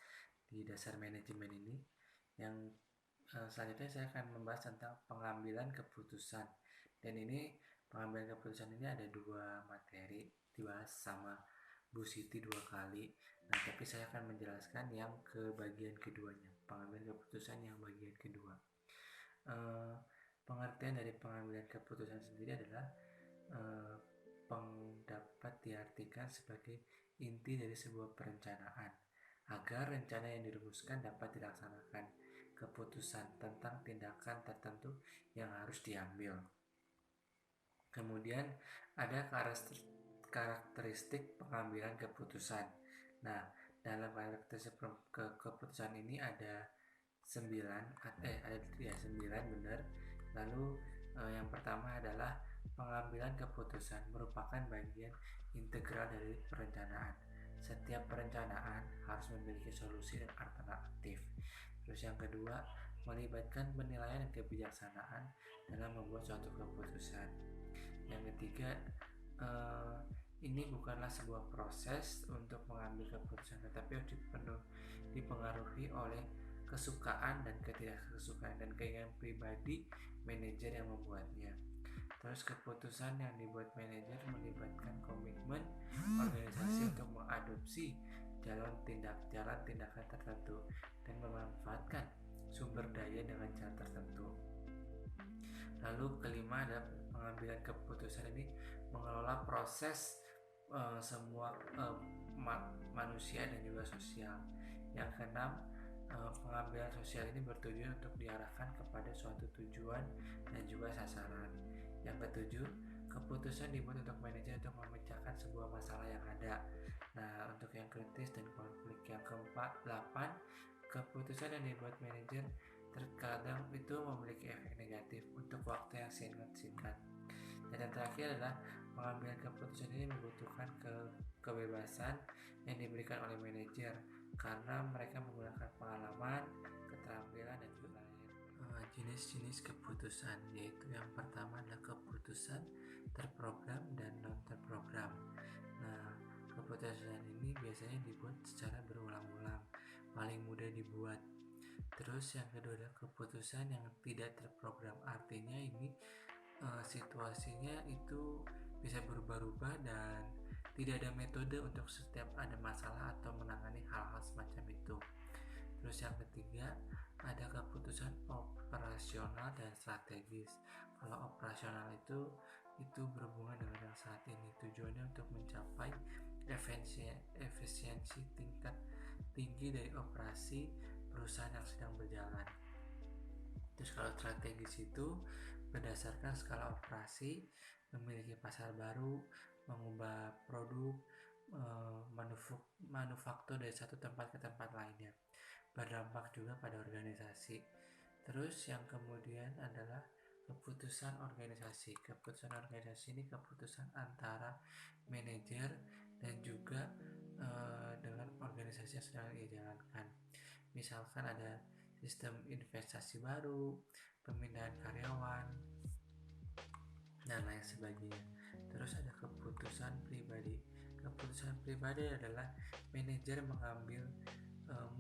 Speaker 5: di dasar manajemen ini. Yang selanjutnya saya akan membahas tentang pengambilan keputusan. Dan ini pengambilan keputusan ini ada 2 materi dibahas sama Bu Siti 2 kali. Nah, tapi saya akan menjelaskan yang ke bagian keduanya, pengambilan keputusan yang bagian kedua. Pengertian dari pengambilan keputusan sendiri adalah dapat diartikan sebagai inti dari sebuah perencanaan agar rencana yang dirumuskan dapat dilaksanakan, keputusan tentang tindakan tertentu yang harus diambil. Kemudian ada karakteristik pengambilan keputusan. Nah, dalam karakteristik keputusan ini ada 9 benar. Lalu yang pertama adalah pengambilan keputusan merupakan bagian integral dari perencanaan. Setiap perencanaan harus memiliki solusi dan alternatif. Terus yang kedua, melibatkan penilaian dan kebijaksanaan dalam membuat suatu keputusan. Yang ketiga, ini bukanlah sebuah proses untuk mengambil keputusan, tetapi harus dipengaruhi oleh kesukaan dan ketidaksukaan dan keinginan pribadi manajer yang membuatnya. Terus keputusan yang dibuat manajer melibatkan komitmen organisasi untuk mengadopsi jalan tindakan tertentu dan memanfaatkan sumber daya dengan cara tertentu. Lalu kelima adalah pengambilan keputusan ini mengelola proses semua manusia dan juga sosial. Yang keenam, pengambilan sosial ini bertujuan untuk diarahkan kepada suatu tujuan dan juga sasaran. Yang ketujuh, keputusan dibuat untuk manajer untuk memecahkan sebuah masalah yang ada. Nah, untuk yang kritis dan konflik. Yang keempat, 8, keputusan yang dibuat manajer terkadang itu memiliki efek negatif untuk waktu yang singkat. Dan yang terakhir adalah pengambilan keputusan ini membutuhkan kebebasan yang diberikan oleh manajer karena mereka menggunakan pengalaman, keterampilan, dan juga lain. Jenis-jenis keputusan, yaitu yang pertama adalah keputusan terprogram dan non terprogram. Nah, keputusan ini biasanya dibuat secara berulang-ulang, paling mudah dibuat. Terus yang kedua adalah keputusan yang tidak terprogram, artinya ini situasinya itu bisa berubah-ubah dan tidak ada metode untuk setiap ada masalah atau menangani hal-hal semacam itu. Terus yang ketiga ada keputusan operasional dan strategis. Kalau operasional itu berhubungan dengan yang saat ini, tujuannya untuk mencapai efisiensi tingkat tinggi dari operasi perusahaan yang sedang berjalan. Terus kalau strategis itu berdasarkan skala operasi, memiliki pasar baru, mengubah produk, manufaktur dari satu tempat ke tempat lainnya, berdampak juga pada organisasi. Terus yang kemudian adalah keputusan organisasi. Keputusan organisasi ini keputusan antara manajer dan juga dengan organisasi yang sedang dijalankan. Misalkan ada sistem investasi baru, pemindahan karyawan, dan lain sebagainya. Terus ada keputusan pribadi. Keputusan pribadi adalah manajer mengambil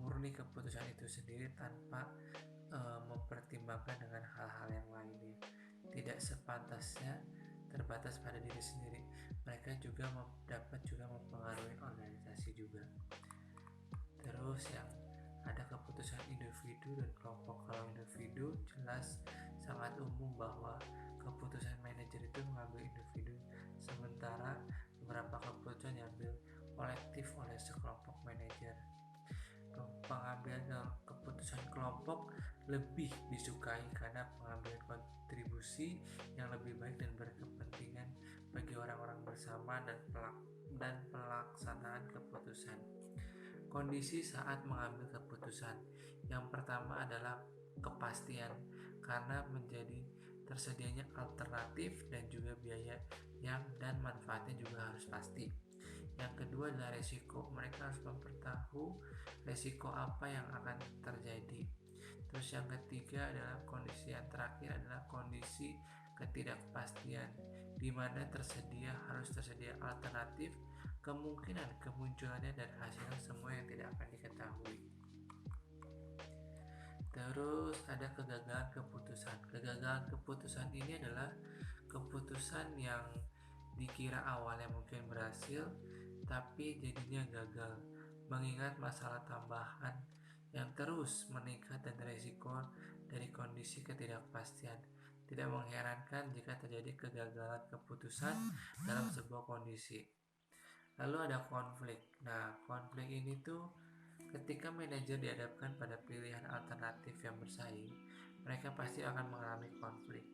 Speaker 5: murni keputusan itu sendiri tanpa mempertimbangkan dengan hal-hal yang lainnya. Tidak sepantasnya terbatas pada diri sendiri. Mereka juga dapat juga mempengaruhi organisasi juga. Terus yang ada keputusan individu dan kelompok. Kalau individu jelas sangat umum bahwa keputusan manajer itu mengambil individu, sementara beberapa keputusan diambil kolektif oleh sekelompok manajer. Pengambilan keputusan kelompok lebih disukai karena pengambilan kontribusi yang lebih baik dan berkepentingan bagi orang-orang bersama dan pelaksanaan keputusan. Kondisi saat mengambil keputusan. Yang pertama adalah kepastian karena menjadi tersedianya alternatif dan juga biaya dan manfaatnya juga harus pasti. Yang kedua adalah resiko. Mereka harus memberitahu resiko apa yang akan terjadi. Terus yang ketiga adalah kondisi yang terakhir adalah kondisi ketidakpastian, di mana harus tersedia alternatif, kemungkinan kemunculannya dan hasilnya semua yang tidak akan diketahui. Terus ada kegagalan keputusan. Kegagalan keputusan ini adalah keputusan yang dikira awalnya mungkin berhasil tapi jadinya gagal, mengingat masalah tambahan yang terus meningkat dan resiko dari kondisi ketidakpastian. Tidak mengherankan jika terjadi kegagalan keputusan dalam sebuah kondisi. Lalu ada konflik. Nah, konflik ini tuh ketika manajer dihadapkan pada pilihan alternatif yang bersaing, mereka pasti akan mengalami konflik.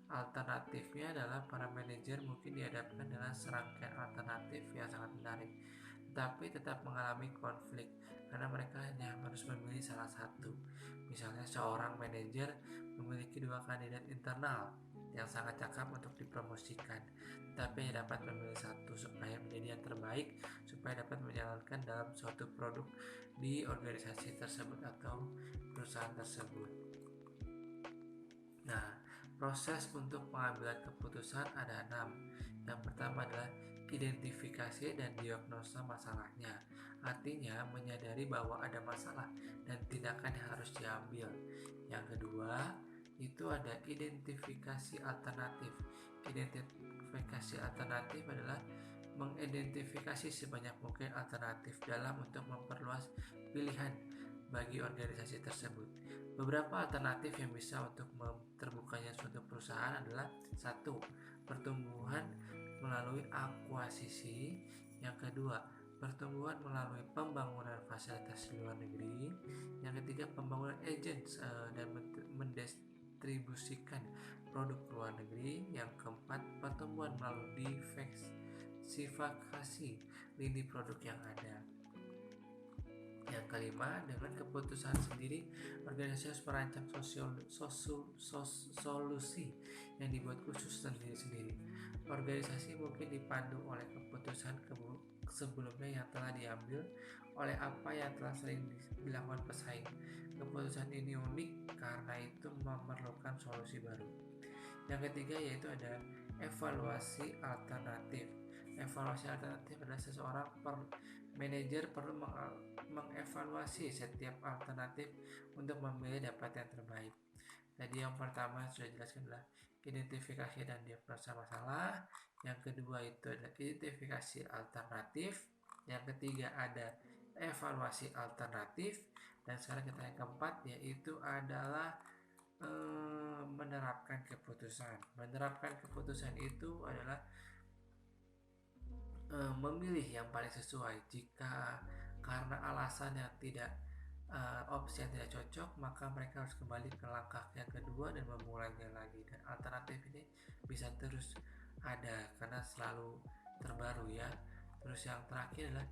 Speaker 5: Alternatifnya adalah para manajer mungkin dihadapkan dengan serangkaian alternatif yang sangat menarik, tetapi tetap mengalami konflik karena mereka hanya harus memilih salah satu. Misalnya seorang manajer memiliki 2 kandidat internal yang sangat cakap untuk dipromosikan, tapi hanya dapat memilih satu supaya menjadi yang terbaik, supaya dapat menjalankan dalam suatu produk di organisasi tersebut atau perusahaan tersebut. Nah, proses untuk pengambilan keputusan ada 6. Yang pertama adalah identifikasi dan diagnosa masalahnya. Artinya menyadari bahwa ada masalah dan tindakan yang harus diambil. Yang kedua, itu ada identifikasi alternatif. Identifikasi alternatif adalah mengidentifikasi sebanyak mungkin alternatif dalam untuk memperluas pilihan bagi organisasi tersebut. Beberapa alternatif yang bisa untuk terbukanya suatu perusahaan adalah 1. Pertumbuhan melalui akuisisi. Yang kedua, pertumbuhan melalui pembangunan fasilitas di luar negeri. Yang ketiga, pembangunan agents dan mendistribusikan produk ke luar negeri. Yang keempat, pertumbuhan melalui diversifikasi lini produk yang ada. Yang kelima, dengan keputusan sendiri, organisasi harus merancang solusi yang dibuat khusus sendiri-sendiri. Organisasi mungkin dipandu oleh keputusan sebelumnya yang telah diambil oleh apa yang telah sering dilakukan pesaing. Keputusan ini unik karena itu memerlukan solusi baru. Yang ketiga yaitu ada evaluasi alternatif. Evaluasi alternatif adalah seseorang manajer perlu mengevaluasi setiap alternatif untuk memilih dapat yang terbaik. Tadi yang pertama sudah jelaskan adalah identifikasi dan diagnosa masalah. Yang kedua itu adalah identifikasi alternatif. Yang ketiga ada evaluasi alternatif. Dan sekarang kita yang keempat yaitu adalah menerapkan keputusan. Menerapkan keputusan itu adalah memilih yang paling sesuai. Jika karena alasan yang tidak opsi yang tidak cocok, maka mereka harus kembali ke langkah yang kedua dan memulainya lagi. Dan alternatif ini bisa terus ada karena selalu terbaru ya. Terus yang terakhir adalah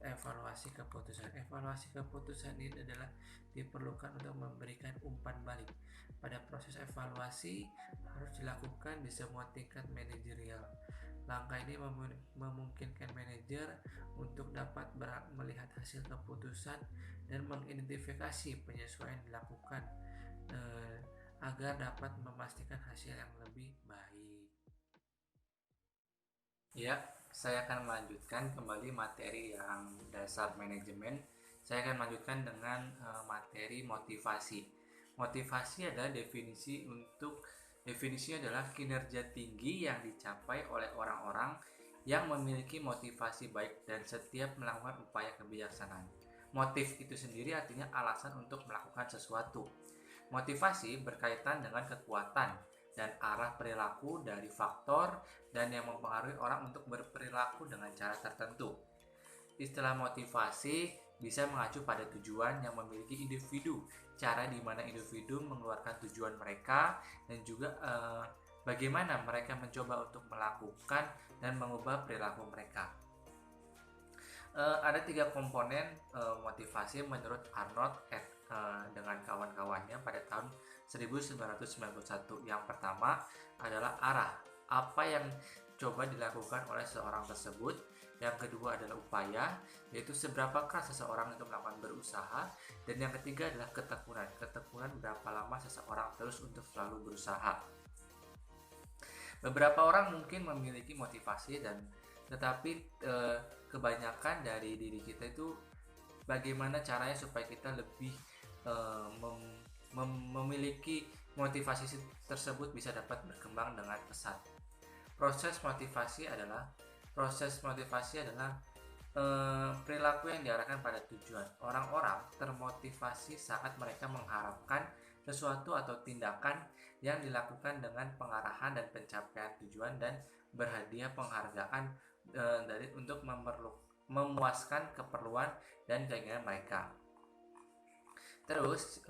Speaker 5: evaluasi keputusan. Evaluasi keputusan ini adalah diperlukan untuk memberikan umpan balik. Pada proses evaluasi harus dilakukan di semua tingkat manajerial. Langkah ini memungkinkan manajer untuk dapat melihat hasil keputusan dan mengidentifikasi penyesuaian dilakukan agar dapat memastikan hasil yang lebih baik. Ya, saya akan melanjutkan kembali materi yang dasar manajemen. Saya akan melanjutkan dengan materi motivasi. Motivasi adalah definisinya adalah kinerja tinggi yang dicapai oleh orang-orang yang memiliki motivasi baik dan setiap melakukan upaya kebijaksanaan. Motif itu sendiri artinya alasan untuk melakukan sesuatu. Motivasi berkaitan dengan kekuatan dan arah perilaku dari faktor dan yang mempengaruhi orang untuk berperilaku dengan cara tertentu. Istilah motivasi bisa mengacu pada tujuan yang memiliki individu, cara di mana individu mengeluarkan tujuan mereka, dan juga bagaimana mereka mencoba untuk melakukan dan mengubah perilaku mereka. Ada 3 komponen motivasi menurut Arnold dengan kawan-kawannya pada tahun 1991. Yang pertama adalah arah, apa yang coba dilakukan oleh seorang tersebut. Yang kedua adalah upaya, yaitu seberapa keras seseorang itu melakukan berusaha. Dan yang ketiga adalah ketekunan. Ketekunan berapa lama seseorang terus untuk selalu berusaha. Beberapa orang mungkin memiliki motivasi tetapi kebanyakan dari diri kita itu bagaimana caranya supaya kita lebih memiliki motivasi tersebut bisa dapat berkembang dengan pesat. Proses motivasi adalah perilaku yang diarahkan pada tujuan. Orang-orang termotivasi saat mereka mengharapkan sesuatu atau tindakan yang dilakukan dengan pengarahan dan pencapaian tujuan dan berhadiah penghargaan untuk memuaskan keperluan dan keinginan mereka. Terus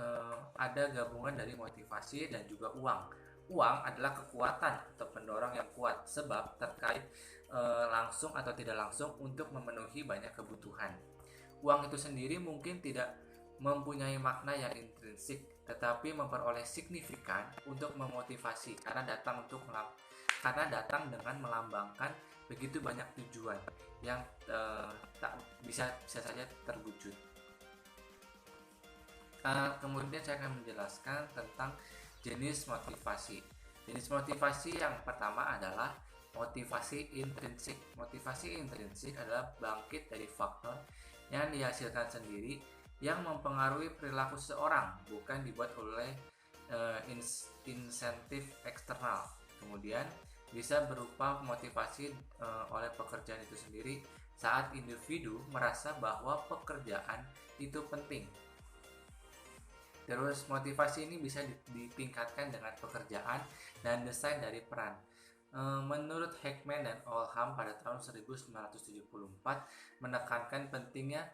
Speaker 5: ada gabungan dari motivasi dan juga uang. Uang adalah kekuatan atau pendorong yang kuat sebab terkait langsung atau tidak langsung untuk memenuhi banyak kebutuhan. Uang itu sendiri mungkin tidak mempunyai makna yang intrinsik, tetapi memperoleh signifikan untuk memotivasi karena datang dengan melambangkan begitu banyak tujuan yang tak bisa saja terwujud. Kemudian saya akan menjelaskan tentang jenis motivasi. Jenis motivasi yang pertama adalah motivasi intrinsik. Motivasi intrinsik adalah bangkit dari faktor yang dihasilkan sendiri yang mempengaruhi perilaku seseorang, bukan dibuat oleh insentif eksternal. Kemudian bisa berupa motivasi oleh pekerjaan itu sendiri saat individu merasa bahwa pekerjaan itu penting. Terus motivasi ini bisa ditingkatkan dengan pekerjaan dan desain dari peran. Menurut Heckman dan Oldham pada tahun 1974 menekankan pentingnya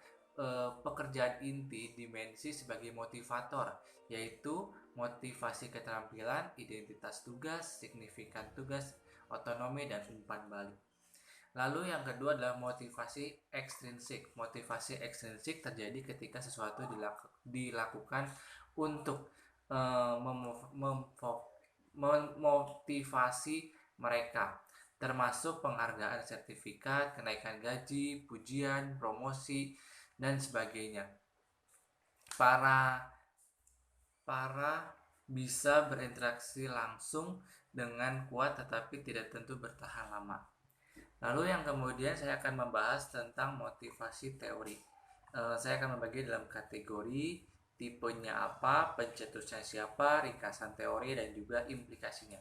Speaker 5: pekerjaan inti dimensi sebagai motivator, yaitu motivasi keterampilan, identitas tugas, signifikan tugas, otonomi, dan umpan balik. Lalu yang kedua adalah motivasi ekstrinsik. Motivasi ekstrinsik terjadi ketika sesuatu dilakukan untuk memotivasi mereka, termasuk penghargaan sertifikat, kenaikan gaji, pujian, promosi, dan sebagainya. Para bisa berinteraksi langsung dengan kuat tetapi tidak tentu bertahan lama. Lalu yang kemudian saya akan membahas tentang motivasi teori. Saya akan membagi dalam kategori tipenya apa, pencetusnya siapa, ringkasan teori, dan juga implikasinya.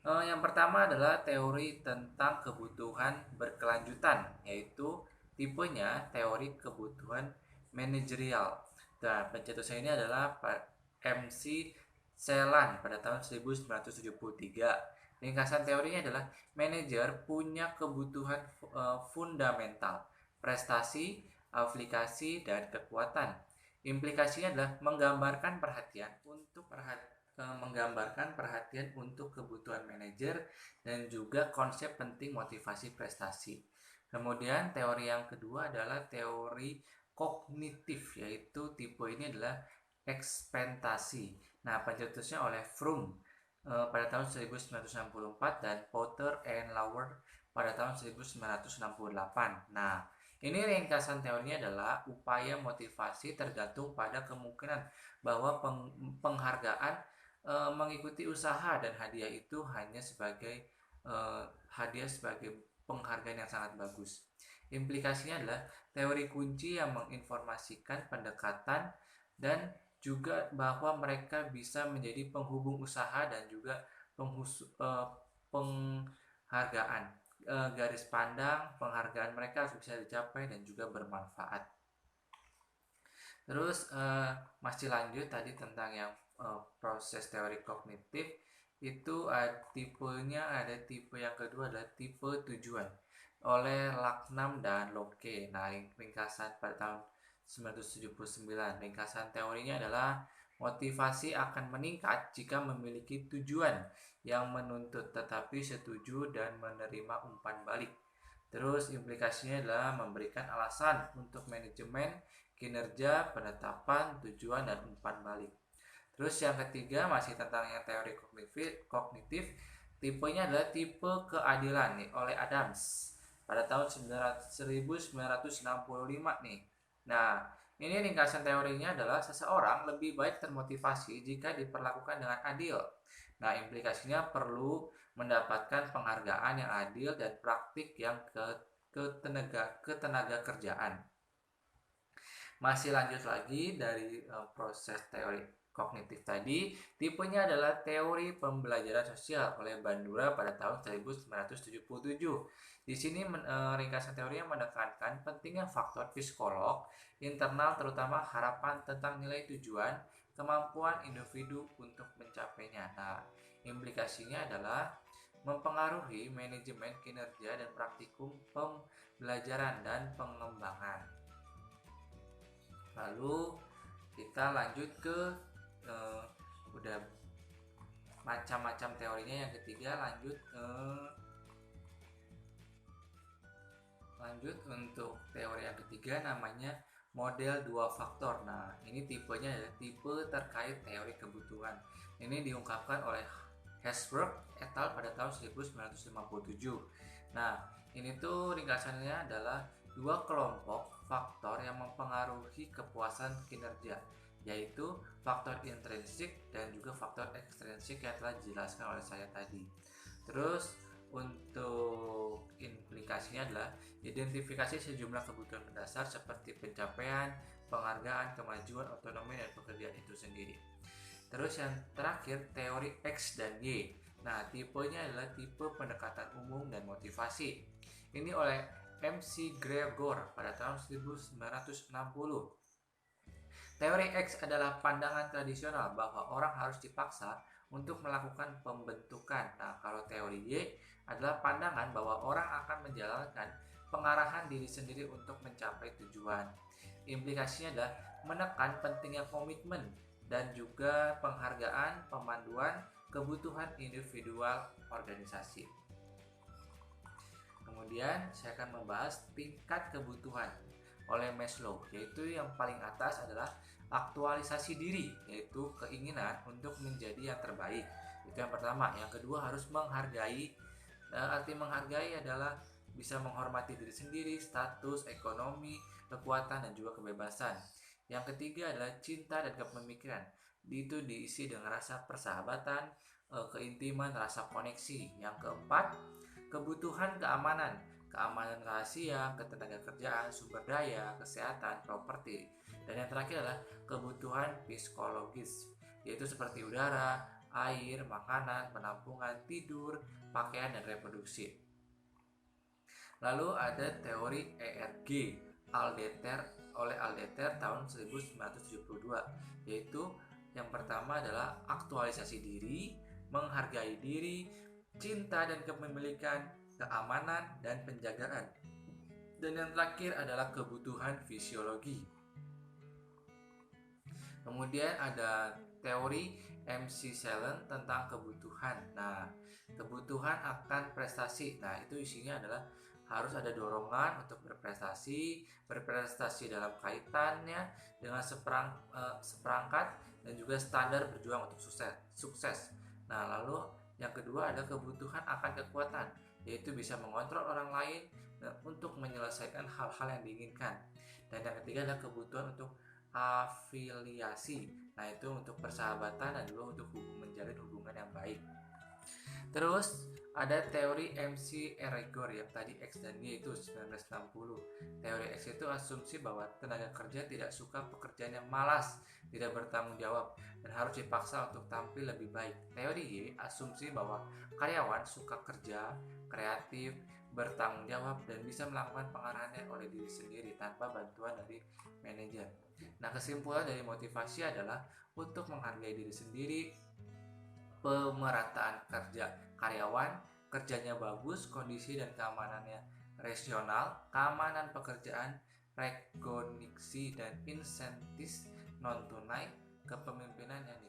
Speaker 5: Yang pertama adalah teori tentang kebutuhan berkelanjutan, yaitu tipenya teori kebutuhan manajerial. Dan pencetusnya ini adalah MC Celan pada tahun 1973. Ringkasan teorinya adalah manajer punya kebutuhan fundamental, prestasi, aplikasi, dan kekuatan. Implikasinya adalah menggambarkan perhatian untuk kebutuhan manajer dan juga konsep penting motivasi prestasi. Kemudian teori yang kedua adalah teori kognitif, yaitu tipe ini adalah ekspektasi. Nah, pencetusnya oleh Fromm pada tahun 1964 dan Porter and Lauer pada tahun 1968. Nah, ini ringkasan teorinya adalah upaya motivasi tergantung pada kemungkinan bahwa penghargaan mengikuti usaha dan hadiah itu hanya sebagai penghargaan yang sangat bagus. Implikasinya adalah teori kunci yang menginformasikan pendekatan dan juga bahwa mereka bisa menjadi penghubung usaha dan juga penghargaan. Garis pandang penghargaan mereka harus bisa dicapai dan juga bermanfaat. Terus masih lanjut tadi tentang yang proses teori kognitif itu tipenya, ada tipe yang kedua adalah tipe tujuan oleh Lacknam dan Locke. Nah, ringkasan pada tahun 1979. Ringkasan teorinya adalah motivasi akan meningkat jika memiliki tujuan yang menuntut tetapi setuju dan menerima umpan balik. Terus implikasinya adalah memberikan alasan untuk manajemen, kinerja, penetapan, tujuan, dan umpan balik. Terus yang ketiga masih tentang yang teori kognitif, tipenya adalah tipe keadilan nih oleh Adams pada tahun 1965 nih. Nah, ini ringkasan teorinya adalah seseorang lebih baik termotivasi jika diperlakukan dengan adil. Nah, implikasinya perlu mendapatkan penghargaan yang adil dan praktik yang ketenaga kerjaan. Masih lanjut lagi dari proses teori kognitif tadi, tipenya adalah teori pembelajaran sosial oleh Bandura pada tahun 1977. Di sini ringkasan teorinya menekankan pentingnya faktor psikolog internal, terutama harapan tentang nilai tujuan, kemampuan individu untuk mencapainya. Nah, implikasinya adalah mempengaruhi manajemen kinerja dan praktikum pembelajaran dan pengembangan. Lalu kita lanjut ke udah macam-macam teorinya. Yang ketiga, lanjut untuk teori yang ketiga, namanya model dua faktor. Nah, ini tipenya adalah tipe terkait teori kebutuhan. Ini diungkapkan oleh Herzberg et al. Pada tahun 1957. Nah, ini tuh ringkasannya adalah dua kelompok faktor yang mempengaruhi kepuasan kinerja, yaitu faktor intrinsik dan juga faktor ekstrinsik yang telah dijelaskan oleh saya tadi. Terus untuk implikasinya adalah identifikasi sejumlah kebutuhan mendasar seperti pencapaian, penghargaan, kemajuan, otonomi, dan pekerjaan itu sendiri. Terus yang terakhir, teori X dan Y. Nah, tipenya adalah tipe pendekatan umum dan motivasi. Ini oleh MC Gregor pada tahun 1960. Teori X adalah pandangan tradisional bahwa orang harus dipaksa untuk melakukan pembentukan. Nah, kalau teori Y adalah pandangan bahwa orang akan menjalankan pengarahan diri sendiri untuk mencapai tujuan. Implikasinya adalah menekan pentingnya komitmen dan juga penghargaan, pemanduan, kebutuhan individual organisasi. Kemudian saya akan membahas tingkat kebutuhan oleh Maslow, yaitu yang paling atas adalah aktualisasi diri, yaitu keinginan untuk menjadi yang terbaik. Itu yang pertama. Yang kedua, harus menghargai. Arti menghargai adalah bisa menghormati diri sendiri, status, ekonomi, kekuatan, dan juga kebebasan. Yang ketiga adalah cinta dan kepemikiran. Itu diisi dengan rasa persahabatan, keintiman, rasa koneksi. Yang keempat, kebutuhan keamanan. Keamanan rahasia, ketenagakerjaan, sumber daya, kesehatan, properti. Dan yang terakhir adalah kebutuhan psikologis, yaitu seperti udara, air, makanan, penampungan, tidur, pakaian, dan reproduksi. Lalu ada teori ERG oleh Aldeter tahun 1972, yaitu yang pertama adalah aktualisasi diri, menghargai diri, cinta dan kepemilikan, keamanan, dan penjagaan. Dan yang terakhir adalah kebutuhan fisiologi. Kemudian ada teori MC Sellen tentang kebutuhan. Nah, kebutuhan akan prestasi. Nah, itu isinya adalah harus ada dorongan untuk berprestasi dalam kaitannya dengan seperangkat dan juga standar berjuang untuk sukses. Nah, lalu yang kedua ada kebutuhan akan kekuatan, yaitu bisa mengontrol orang lain untuk menyelesaikan hal-hal yang diinginkan. Dan yang ketiga adalah kebutuhan untuk afiliasi. Nah, itu untuk persahabatan dan juga untuk menjalin hubungan yang baik. Terus ada teori MC Gregor yang tadi X dan Y, itu 1960. Teori X itu asumsi bahwa tenaga kerja tidak suka pekerjaan yang malas, tidak bertanggung jawab, dan harus dipaksa untuk tampil lebih baik. Teori Y asumsi bahwa karyawan suka kerja, kreatif, bertanggung jawab, dan bisa melakukan pengarahannya oleh diri sendiri tanpa bantuan dari manajer. Nah, kesimpulan dari motivasi adalah untuk menghargai diri sendiri, pemerataan kerja karyawan, kerjanya bagus, kondisi dan keamanannya rasional, keamanan pekerjaan, rekognisi dan insentif non tunai, kepemimpinan yang